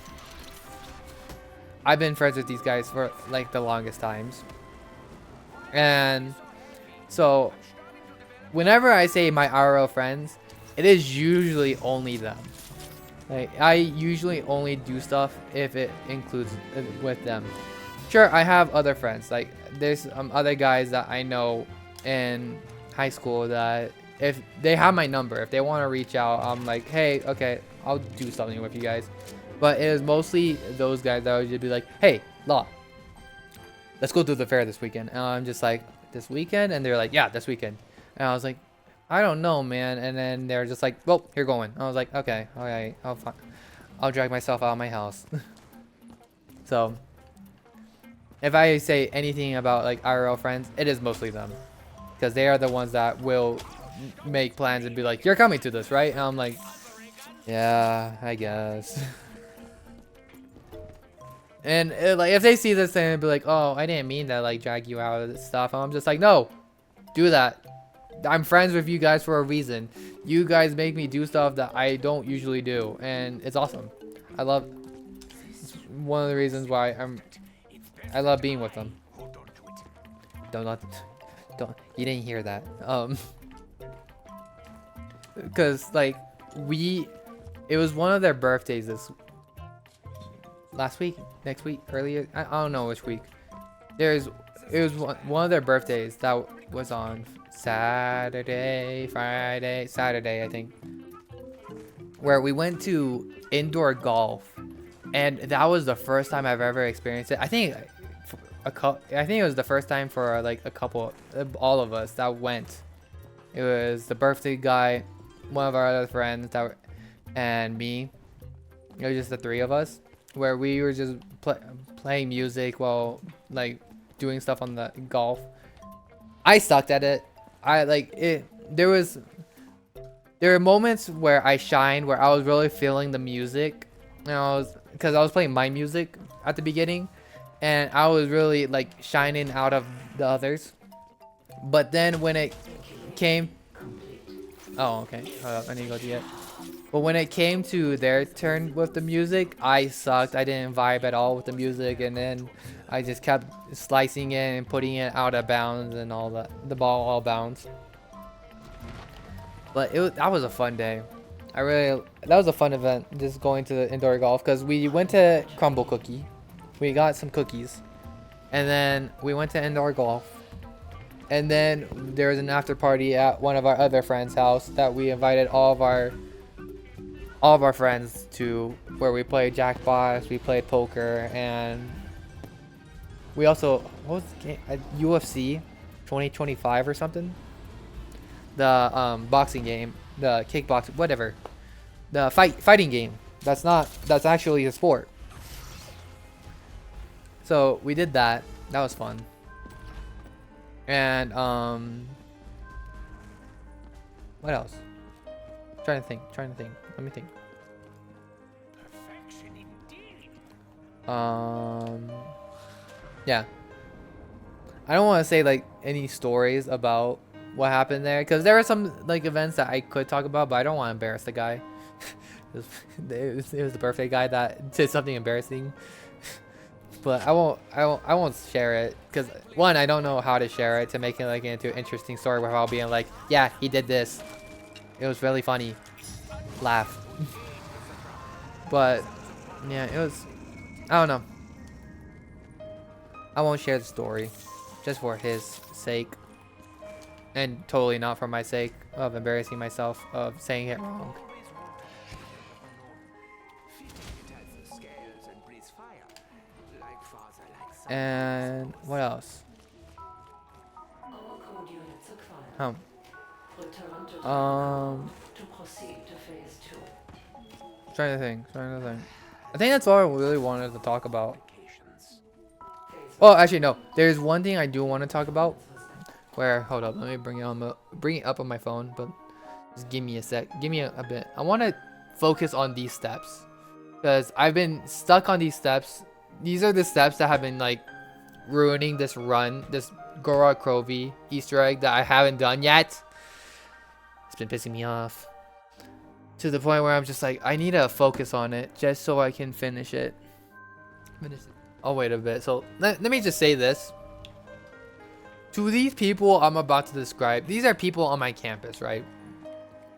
been friends with these guys for like the longest times. And so whenever I say my IRL friends, it is usually only them. Like I usually only do stuff if it includes with them. Sure, I have other friends. Like there's other guys that I know in high school that if they have my number, if they want to reach out, I'm like, hey, okay, I'll do something with you guys. But it was mostly those guys that would just be like, hey, Law, let's go to the fair this weekend. And I'm just like, this weekend? And they're like, yeah, this weekend. And I was like, I don't know, man. And then they're just like, well, you're going. I was like, okay, all right, I'll drag myself out of my house. So if I say anything about like IRL friends, it is mostly them, because they are the ones that will make plans and be like, you're coming to this, right? And I'm like, yeah, I guess. And like if they see this thing and be like, oh, I didn't mean to like drag you out of this stuff, and I'm just like, no, do that. I'm friends with you guys for a reason. You guys make me do stuff that I don't usually do, and it's awesome. It's one of the reasons why I love being with them. Don't you didn't hear that. Because like it was one of their birthdays last week, next week, earlier. I don't know which week. It was one of their birthdays that was on Saturday, I think, where we went to indoor golf, and that was the first time I've ever experienced it. I think it was the first time for like a couple, all of us that went. It was the birthday guy, one of our other friends and me. It was just the 3 of us, where we were just playing music while like doing stuff on the golf. I sucked at it. There were moments where I shined, where I was really feeling the music, and because I was playing my music at the beginning, and I was really like shining out of the others. But then when it came, oh okay, hold up, I need to go to it. But when it came to their turn with the music, I sucked. I didn't vibe at all with the music, and then I just kept slicing it and putting it out of bounds and all that, the ball all bounds. But that was a fun day. That was a fun event, just going to the indoor golf, because we went to Crumble Cookie. We got some cookies, and then we went to indoor golf, and then there was an after party at one of our other friends' house that we invited all of our friends to, where we played Jackbox, we played poker, and we also, what was the game? UFC 2025 or something. The boxing game, the kickboxing, whatever, the fighting game. That's actually a sport. So we did that. That was fun. And what else? Trying to think. Let me think. Yeah. I don't want to say like any stories about what happened there, because there were some like events that I could talk about, but I don't want to embarrass the guy. it was the birthday guy that did something embarrassing. But I won't share it, because one, I don't know how to share it to make it like into an interesting story without being like, yeah, he did this. It was really funny. Laugh. But yeah, it was, I don't know. I won't share the story, just for his sake, and totally not for my sake of embarrassing myself of saying it wrong. And what else? Um, trying to think. I think that's all I really wanted to talk about. Oh, actually, no. There's one thing I do want to talk about. Where, hold up, let me bring it up on my phone, but just give me a sec. Give me a bit. I want to focus on these steps because I've been stuck on these steps. These are the steps that have been like ruining this run, this Gorod Krovi Easter egg that I haven't done yet. It's been pissing me off to the point where I'm just like, I need to focus on it just so I can finish it. I'll wait a bit. So let me just say this. To these people I'm about to describe, these are people on my campus, right?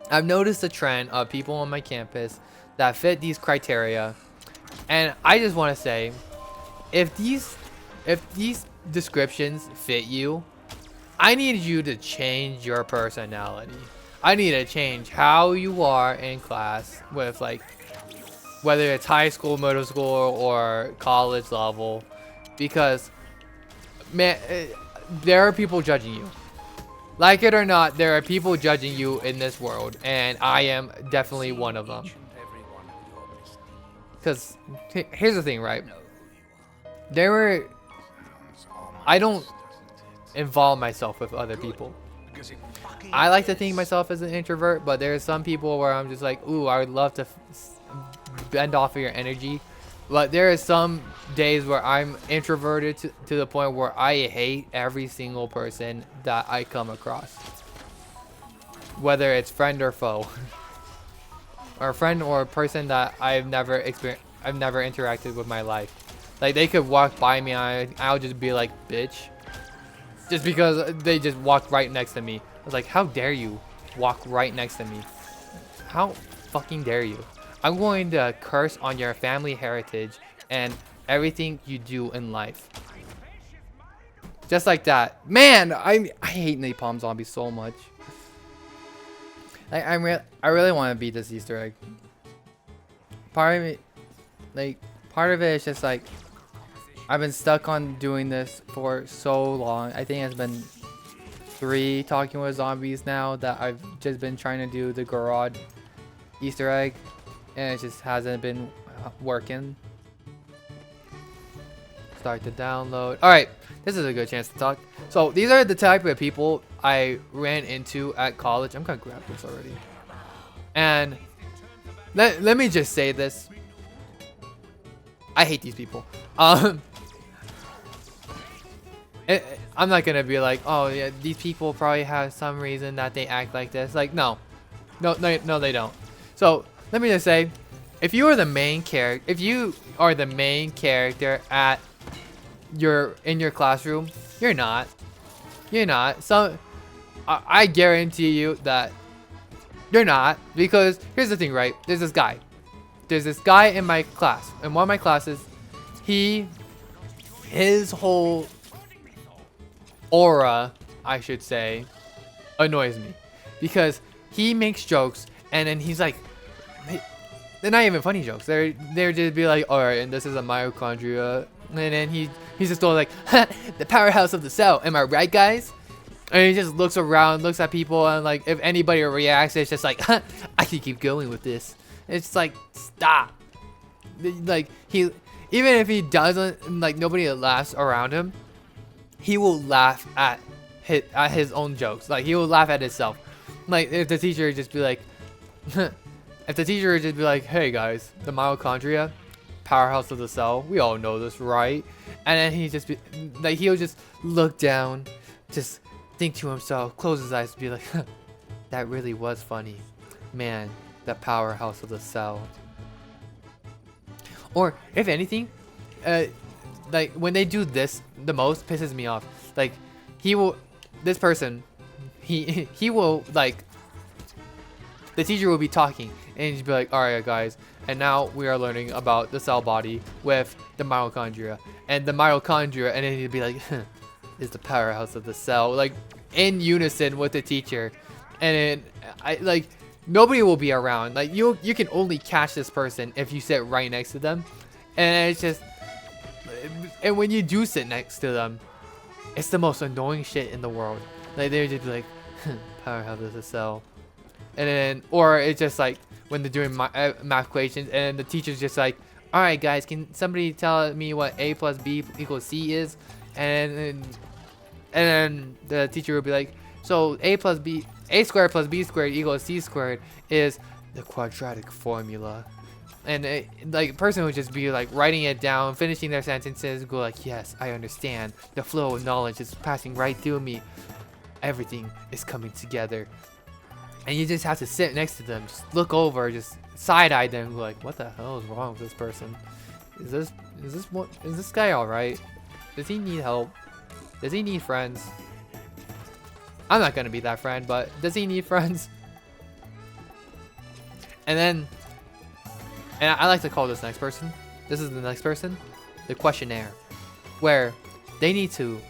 I've noticed a trend of people on my campus that fit these criteria. And I just want to say, if these descriptions fit you, I need you to change your personality. I need to change how you are in class with like, whether it's high school, middle school, or college level, because man, there are people judging you. Like it or not, there are people judging you in this world, and I am definitely one of them. Because here's the thing, right? I don't involve myself with other people. I like to think myself as an introvert, but there's some people where I'm just like, ooh, I would love to bend off of your energy. But there are some days where I'm introverted to the point where I hate every single person that I come across. Whether it's friend or foe. Or a friend or a person that I've never interacted with in my life. Like they could walk by me and I'll just be like, bitch. Just because they just walked right next to me. I was like, how dare you walk right next to me? How fucking dare you? I'm going to curse on your family heritage and everything you do in life. Just like that. Man, I hate napalm zombies so much. I really want to beat this Easter egg. Part of it is just like, I've been stuck on doing this for so long. I think it's been 3 talking with zombies now that I've just been trying to do the Gorod Easter egg. And it just hasn't been working. Start to download. Alright, this is a good chance to talk. So these are the type of people I ran into at college. I'm gonna grab this already. And let me just say this. I hate these people. I'm not gonna be like, oh yeah, these people probably have some reason that they act like this. Like, no, they don't. So let me just say, if you are the main character, at in your classroom, you're not. So I guarantee you that you're not, because here's the thing, right? There's this guy in my class, in one of my classes. His whole aura, I should say, annoys me, because he makes jokes and then he's like, they're not even funny jokes. They're just be like, all right, and this is a mitochondria, and then he's just going like, the powerhouse of the cell. Am I right, guys? And he just looks around, looks at people, and like, if anybody reacts, it's just like, I can keep going with this. It's like, stop. Like, even if he doesn't, like, nobody laughs around him, he will laugh at his own jokes. Like, he will laugh at himself. Like, if the teacher would just be like, hey guys, the mitochondria, powerhouse of the cell, we all know this, right? And then he'll just look down, just think to himself, close his eyes, and be like, that really was funny. Man, the powerhouse of the cell. Or, if anything, like, when they do this, the most pisses me off. Like, he will, like, the teacher will be talking, and he'd be like, alright guys, and now we are learning about the cell body with the mitochondria. And the mitochondria, and then he'd be like, is the powerhouse of the cell. Like, in unison with the teacher. And then, nobody will be around. Like, you can only catch this person if you sit right next to them. And it's just, and when you do sit next to them, it's the most annoying shit in the world. Like, they're just like, Powerhouse of the cell. And then, or it's just like when they're doing math equations, and the teacher's just like, all right, guys, can somebody tell me what a plus b equals c is? And then the teacher would be like, so a squared plus b squared equals c squared is the quadratic formula. And like, a person would just be like writing it down, finishing their sentences, go like, yes, I understand. The flow of knowledge is passing right through me. Everything is coming together. And you just have to sit next to them, just look over, just side-eye them, go like, what the hell is wrong with this person? Is this guy all right? Does he need help? Does he need friends? I'm not gonna be that friend, but does he need friends? And I like to call this next person. This is the next person, the questionnaire, where they need to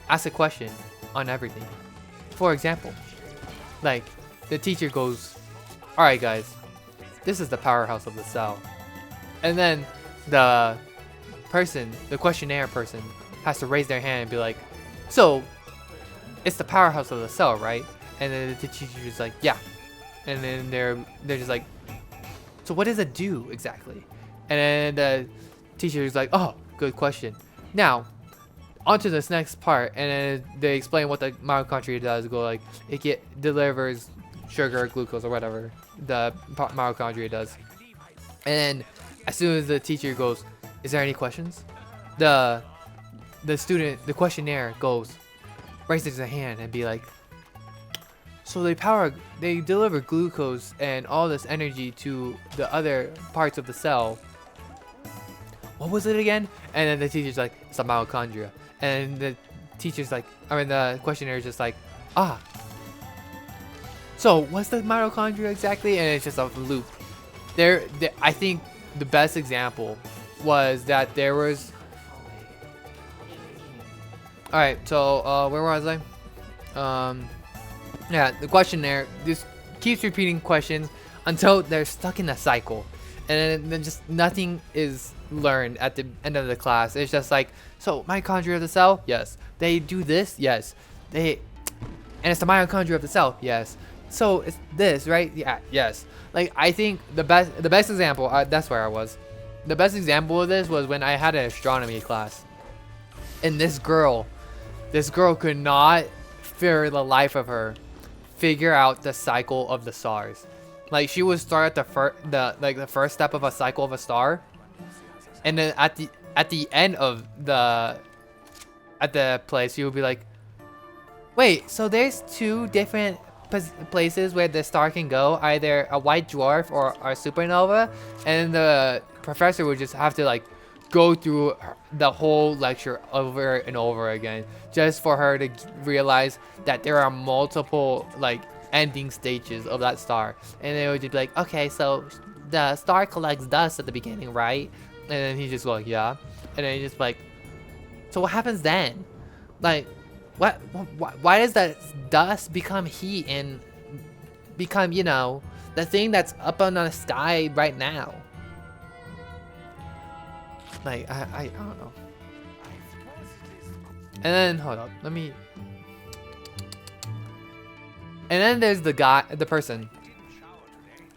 ask a question on everything. For example, like the teacher goes, all right, guys, this is the powerhouse of the cell. And then the questionnaire person has to raise their hand and be like, so it's the powerhouse of the cell, right? And then the teacher's like, yeah. And then they're just like, so what does it do exactly? And then the teacher's like, oh, good question. Now, on to this next part, and then they explain what the mitochondria does. Go like, it delivers sugar, glucose, or whatever the mitochondria does. And then as soon as the teacher goes, is there any questions? The questionnaire goes, raises their hand and be like, so they deliver glucose and all this energy to the other parts of the cell. What was it again? And then the teacher's like, it's a mitochondria. And the teacher's like, the questionnaire is just like, ah. So what's the mitochondria exactly? And it's just a loop. I think the best example was that there was. All right, so where was I? Yeah, the questionnaire just keeps repeating questions until they're stuck in a cycle, and then just nothing is learned at the end of the class. It's just like, so mitochondria of the cell, yes. They do this, yes. And it's the mitochondria of the cell, yes. So it's this, right? Yeah, yes. Like, I think the best example, that's where I was. The best example of this was when I had an astronomy class, and this girl could not, for the life of her, figure out the cycle of the stars. Like, she would start at the first step of a cycle of a star, and then at the end of the place, she would be like, wait, so there's two different places where the star can go, either a white dwarf or a supernova, and the professor would just have to like go through the whole lecture over and over again just for her to realize that there are multiple like ending stages of that star. And they would just be like, okay, so the star collects dust at the beginning, right? And then he's just like, yeah. And then he's just like, so what happens then? Like, why does that dust become heat and become, the thing that's up on the sky right now? Like, I don't know. And then, hold up, let me. And then there's the person.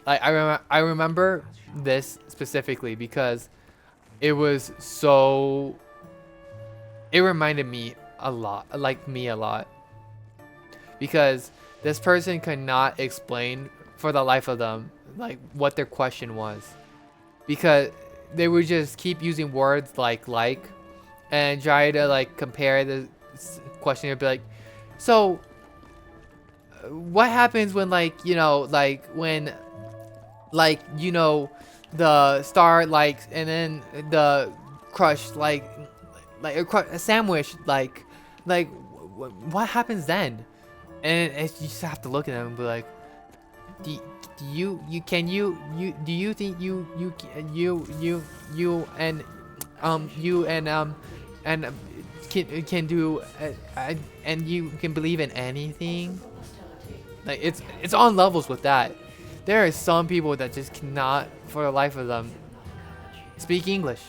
Like, I remember this specifically because it was so. It reminded me a lot, because this person could not explain for the life of them like what their question was, because they would just keep using words like and try to like compare the question and be like, so what happens when when the star likes and then the crush a sandwich what happens then? And you just have to look at them and be like, do you think you can do and you can believe in anything? Like, it's on levels with that. There are some people that just cannot for the life of them speak English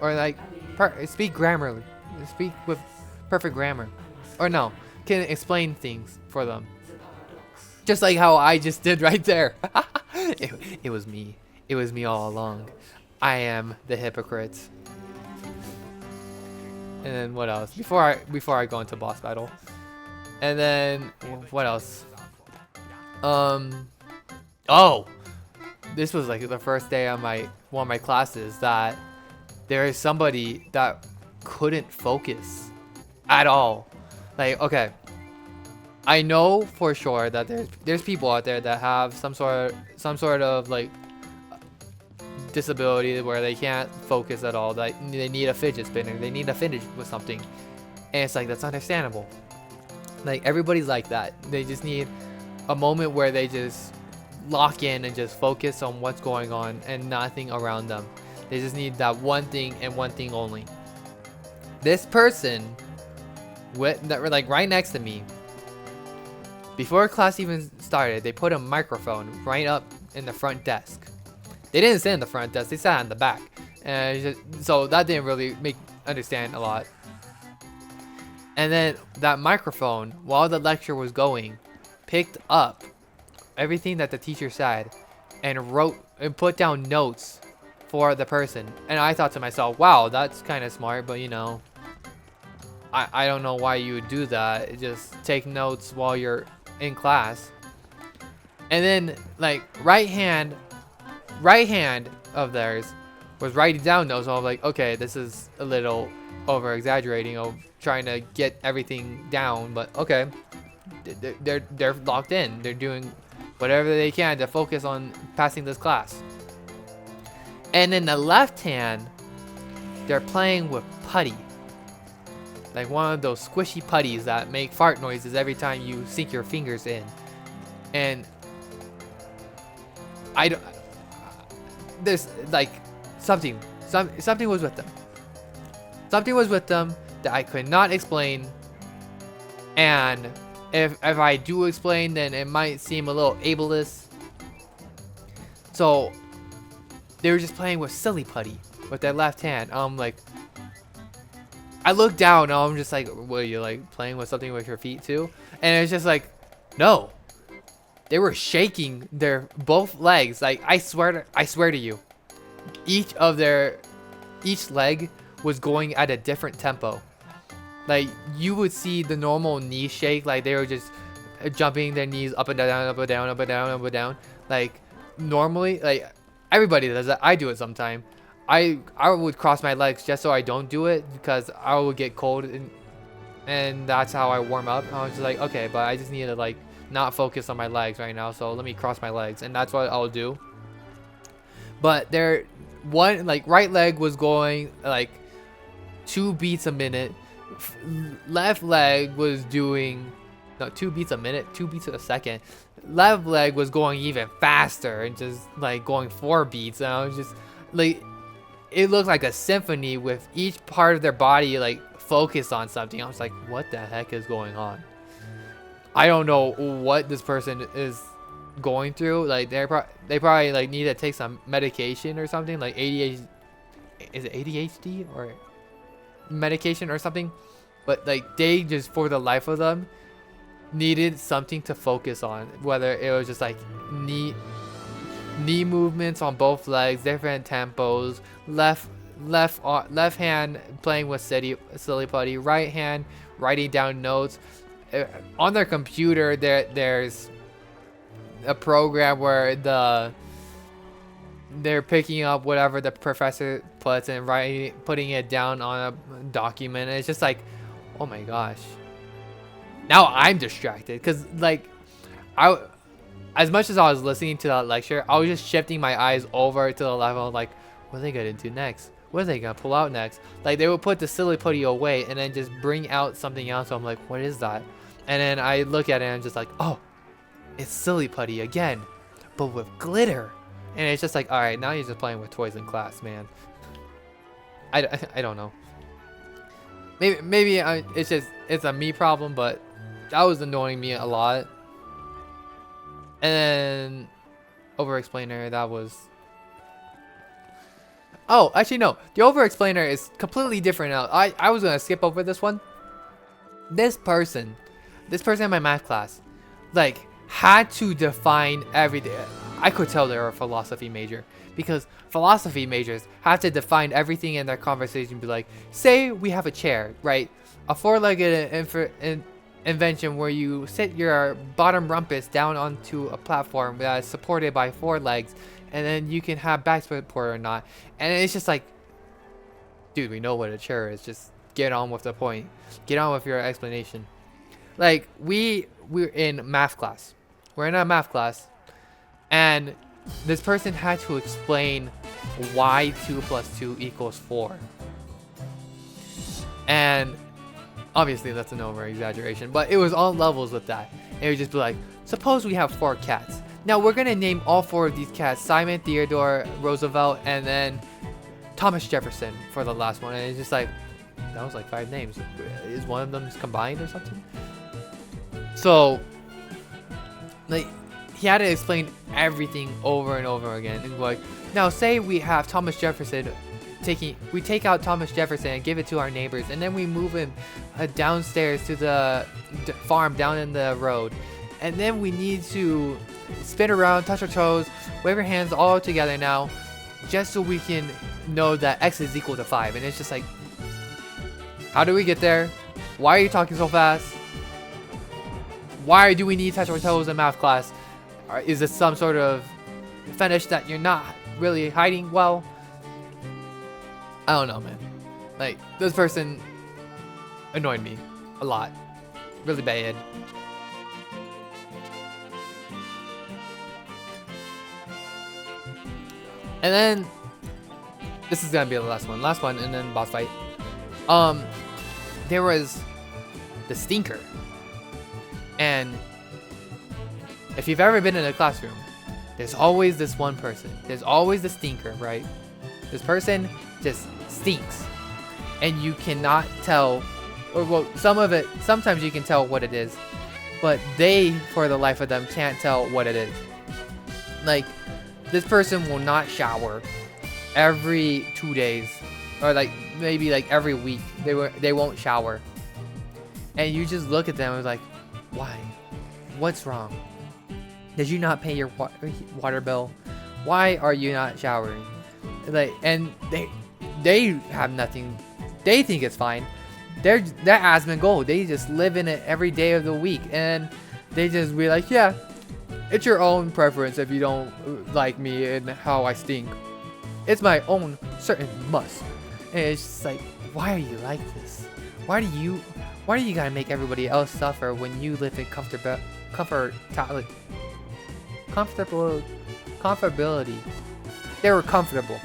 or speak with perfect grammar, or no, can explain things for them. Just like how I just did right there. It was me. It was me all along. I am the hypocrite. And then what else? Before I go into boss battle. And then what else? Oh, this was like the first day on one of my classes that there is somebody that couldn't focus at all. Like, okay, I know for sure that there's people out there that have some sort of like disability where they can't focus at all. Like they need a fidget spinner, they need to finish with something, and it's like that's understandable. Like everybody's like that. They just need a moment where they just lock in and just focus on what's going on and nothing around them. They just need that one thing and one thing only. This person that were like right next to me, before class even started, they put a microphone right up in the front desk. They didn't sit in the front desk, they sat in the back. And so that didn't really understand a lot. And then that microphone, while the lecture was going, picked up everything that the teacher said and wrote and put down notes for the person. And I thought to myself, wow, that's kind of smart, but you know, I don't know why you would do that. Just take notes while you're in class. And then like right hand of theirs was writing down notes. So I'm like, okay, this is a little over exaggerating of trying to get everything down, but okay, they're locked in. They're doing whatever they can to focus on passing this class. And in the left hand, they're playing with putty, like one of those squishy putties that make fart noises every time you sink your fingers in. And there's like something was with them. Something was with them that I could not explain. And if I do explain, then it might seem a little ableist. So they were just playing with silly putty with their left hand. Like, I looked down and I'm just like, what are you like playing with something with your feet too? And it's just like, no. They were shaking their both legs. Like I swear to you, each leg was going at a different tempo. Like you would see the normal knee shake, like they were just jumping their knees up and down, up and down, up and down, up and down. Like normally, like everybody does that. I do it sometime. I would cross my legs just so I don't do it because I would get cold and that's how I warm up. I was just like, okay, but I just need to like not focus on my legs right now, so let me cross my legs, and that's what I'll do. But their one like right leg was going like 2 beats a minute. Left leg was doing 2 beats a minute, 2 beats a second. Left leg was going even faster and just like going 4 beats, and I was just like, it looked like a symphony with each part of their body like focused on something. I was like, what the heck is going on? I don't know what this person is going through. Like they probably like need to take some medication or something, like ADHD. Is it ADHD or medication or something? But like they just, for the life of them, needed something to focus on. Whether it was just like knee movements on both legs, different tempos, left hand playing with silly putty, right hand writing down notes. On their computer, there's a program where they're picking up whatever the professor puts and putting it down on a document. And it's just like, oh my gosh. Now I'm distracted because like as much as I was listening to that lecture, I was just shifting my eyes over to the level like, what are they gonna do next? What are they gonna pull out next? Like they would put the silly putty away and then just bring out something else. So I'm like, what is that? And then I look at it and I'm just like, oh, it's silly putty again, but with glitter. And it's just like, all right, now you're just playing with toys in class, man. I don't know. Maybe it's a me problem, but that was annoying me a lot. And then over explainer, that was. Oh, actually no, the over explainer is completely different now. I was gonna skip over this one. This person in my math class, like had to define everything. I could tell they're a philosophy major, because philosophy majors have to define everything in their conversation. Be like, say we have a chair, right? A four-legged invention where you sit your bottom rumpus down onto a platform that is supported by 4 legs, and then you can have back support or not. And it's just like, dude, we know what a chair is. Just get on with the point. Get on with your explanation. Like, we're in math class. We're in a math class, and this person had to explain why 2 + 2 = 4. And obviously that's an over exaggeration, but it was on levels with that. It would just be like, suppose we have 4 cats. Now we're gonna name all 4 of these cats Simon, Theodore, Roosevelt, and then Thomas Jefferson for the last one. And it's just like, that was like 5 names. Is one of them combined or something? So, like, he had to explain everything over and over again. And like, now say we have Thomas Jefferson we take out Thomas Jefferson and give it to our neighbors, and then we move him downstairs to the farm down in the road, and then we need to spin around, touch our toes, wave our hands all together now, just so we can know that x is equal to 5. And it's just like, how do we get there? Why are you talking so fast? Why do we need to touch our toes in math class? Is this some sort of fetish that you're not really hiding well? I don't know, man. Like, this person annoyed me a lot. Really bad. And then, this is gonna be the last one, and then boss fight. There was the stinker. And if you've ever been in a classroom, there's always this one person. There's always the stinker, right? This person just stinks. And you cannot tell, or well, sometimes you can tell what it is, but they, for the life of them, can't tell what it is. Like, this person will not shower every 2 days, or like maybe like every week. They won't shower. And you just look at them and like, why? What's wrong? Did you not pay your water bill? Why are you not showering? Like, and they have nothing. They think it's fine. They're asthma gold. They just live in it every day of the week, and they just be like, yeah, it's your own preference if you don't like me and how I stink. It's my own certain must. And it's just like, why are you like this? Why do you gotta make everybody else suffer when you live in comfortability? They were comfortable.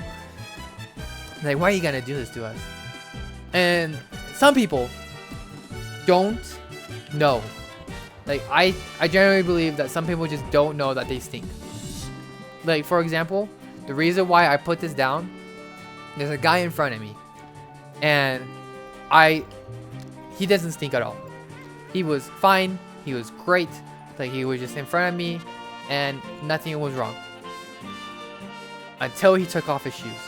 Like, why are you gonna do this to us? And some people don't know. Like, I generally believe that some people just don't know that they stink. Like, for example, the reason why I put this down, there's a guy in front of me, and he doesn't stink at all. He was fine. He was great. Like, he was just in front of me, and nothing was wrong. Until he took off his shoes.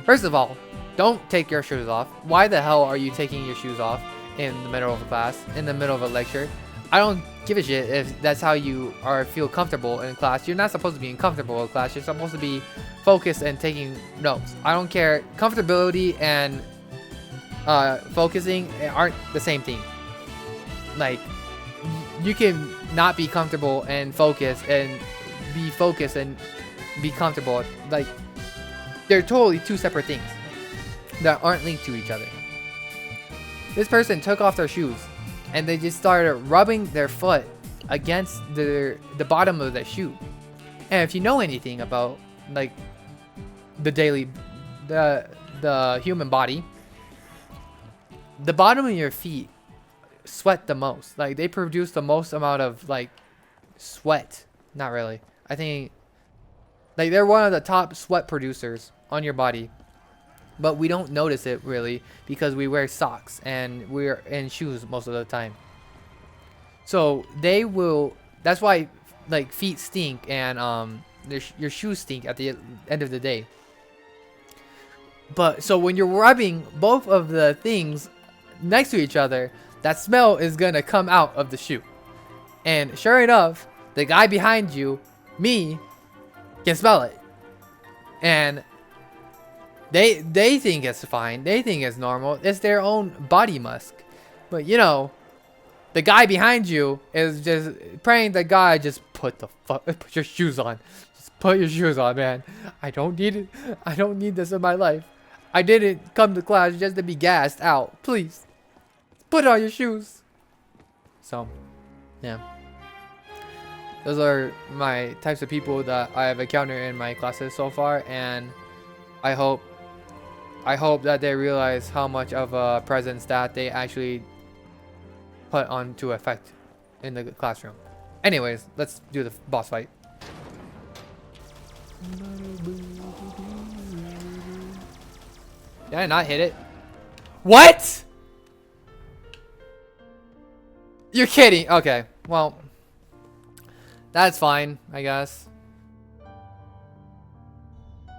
First of all, don't take your shoes off. Why the hell are you taking your shoes off in the middle of a class, in the middle of a lecture? I don't give a shit if that's how you feel comfortable in class. You're not supposed to be uncomfortable in class. You're supposed to be focused and taking notes. I don't care. Comfortability and focusing aren't the same thing. Like, you can not be comfortable and focus, and be focused and be comfortable. Like, they're totally two separate things that aren't linked to each other. This person took off their shoes, and they just started rubbing their foot against the bottom of their shoe. And if you know anything about, like, the human body, the bottom of your feet sweat the most. Like, they produce the most amount of, like, sweat. Not really. I think, like, they're one of the top sweat producers on your body. But we don't notice it really because we wear socks and we're in shoes most of the time. So they will, that's why, like, feet stink and your shoes stink at the end of the day. But so when you're rubbing both of the things next to each other, that smell is gonna come out of the shoe. And sure enough, The guy behind you, me, can smell it. And they think it's fine. They think it's normal. It's their own body musk. But you know, the guy behind you is just praying that God just put your shoes on. Just put your shoes on, man. I don't need it. I don't need this in my life. I didn't come to class just to be gassed out. Please, put on your shoes. So, yeah. Those are my types of people that I have encountered in my classes so far, and I hope that they realize how much of a presence that they actually put onto effect in the classroom. Anyways, let's do the boss fight. Did I not hit it? What? You're kidding. Okay, well, that's fine, I guess.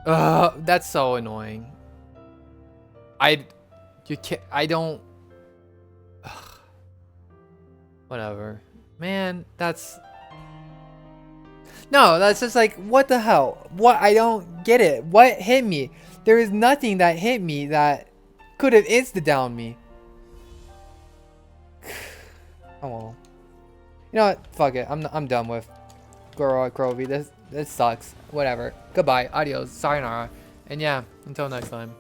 That's so annoying. I don't. Whatever, man. That's just like, what the hell? What? I don't get it. What hit me? There is nothing that hit me that could have insta-downed me. Oh well. You know what? Fuck it. I'm done with Goro Krovi. This sucks. Whatever. Goodbye. Adios. Sayonara. And yeah, until next time.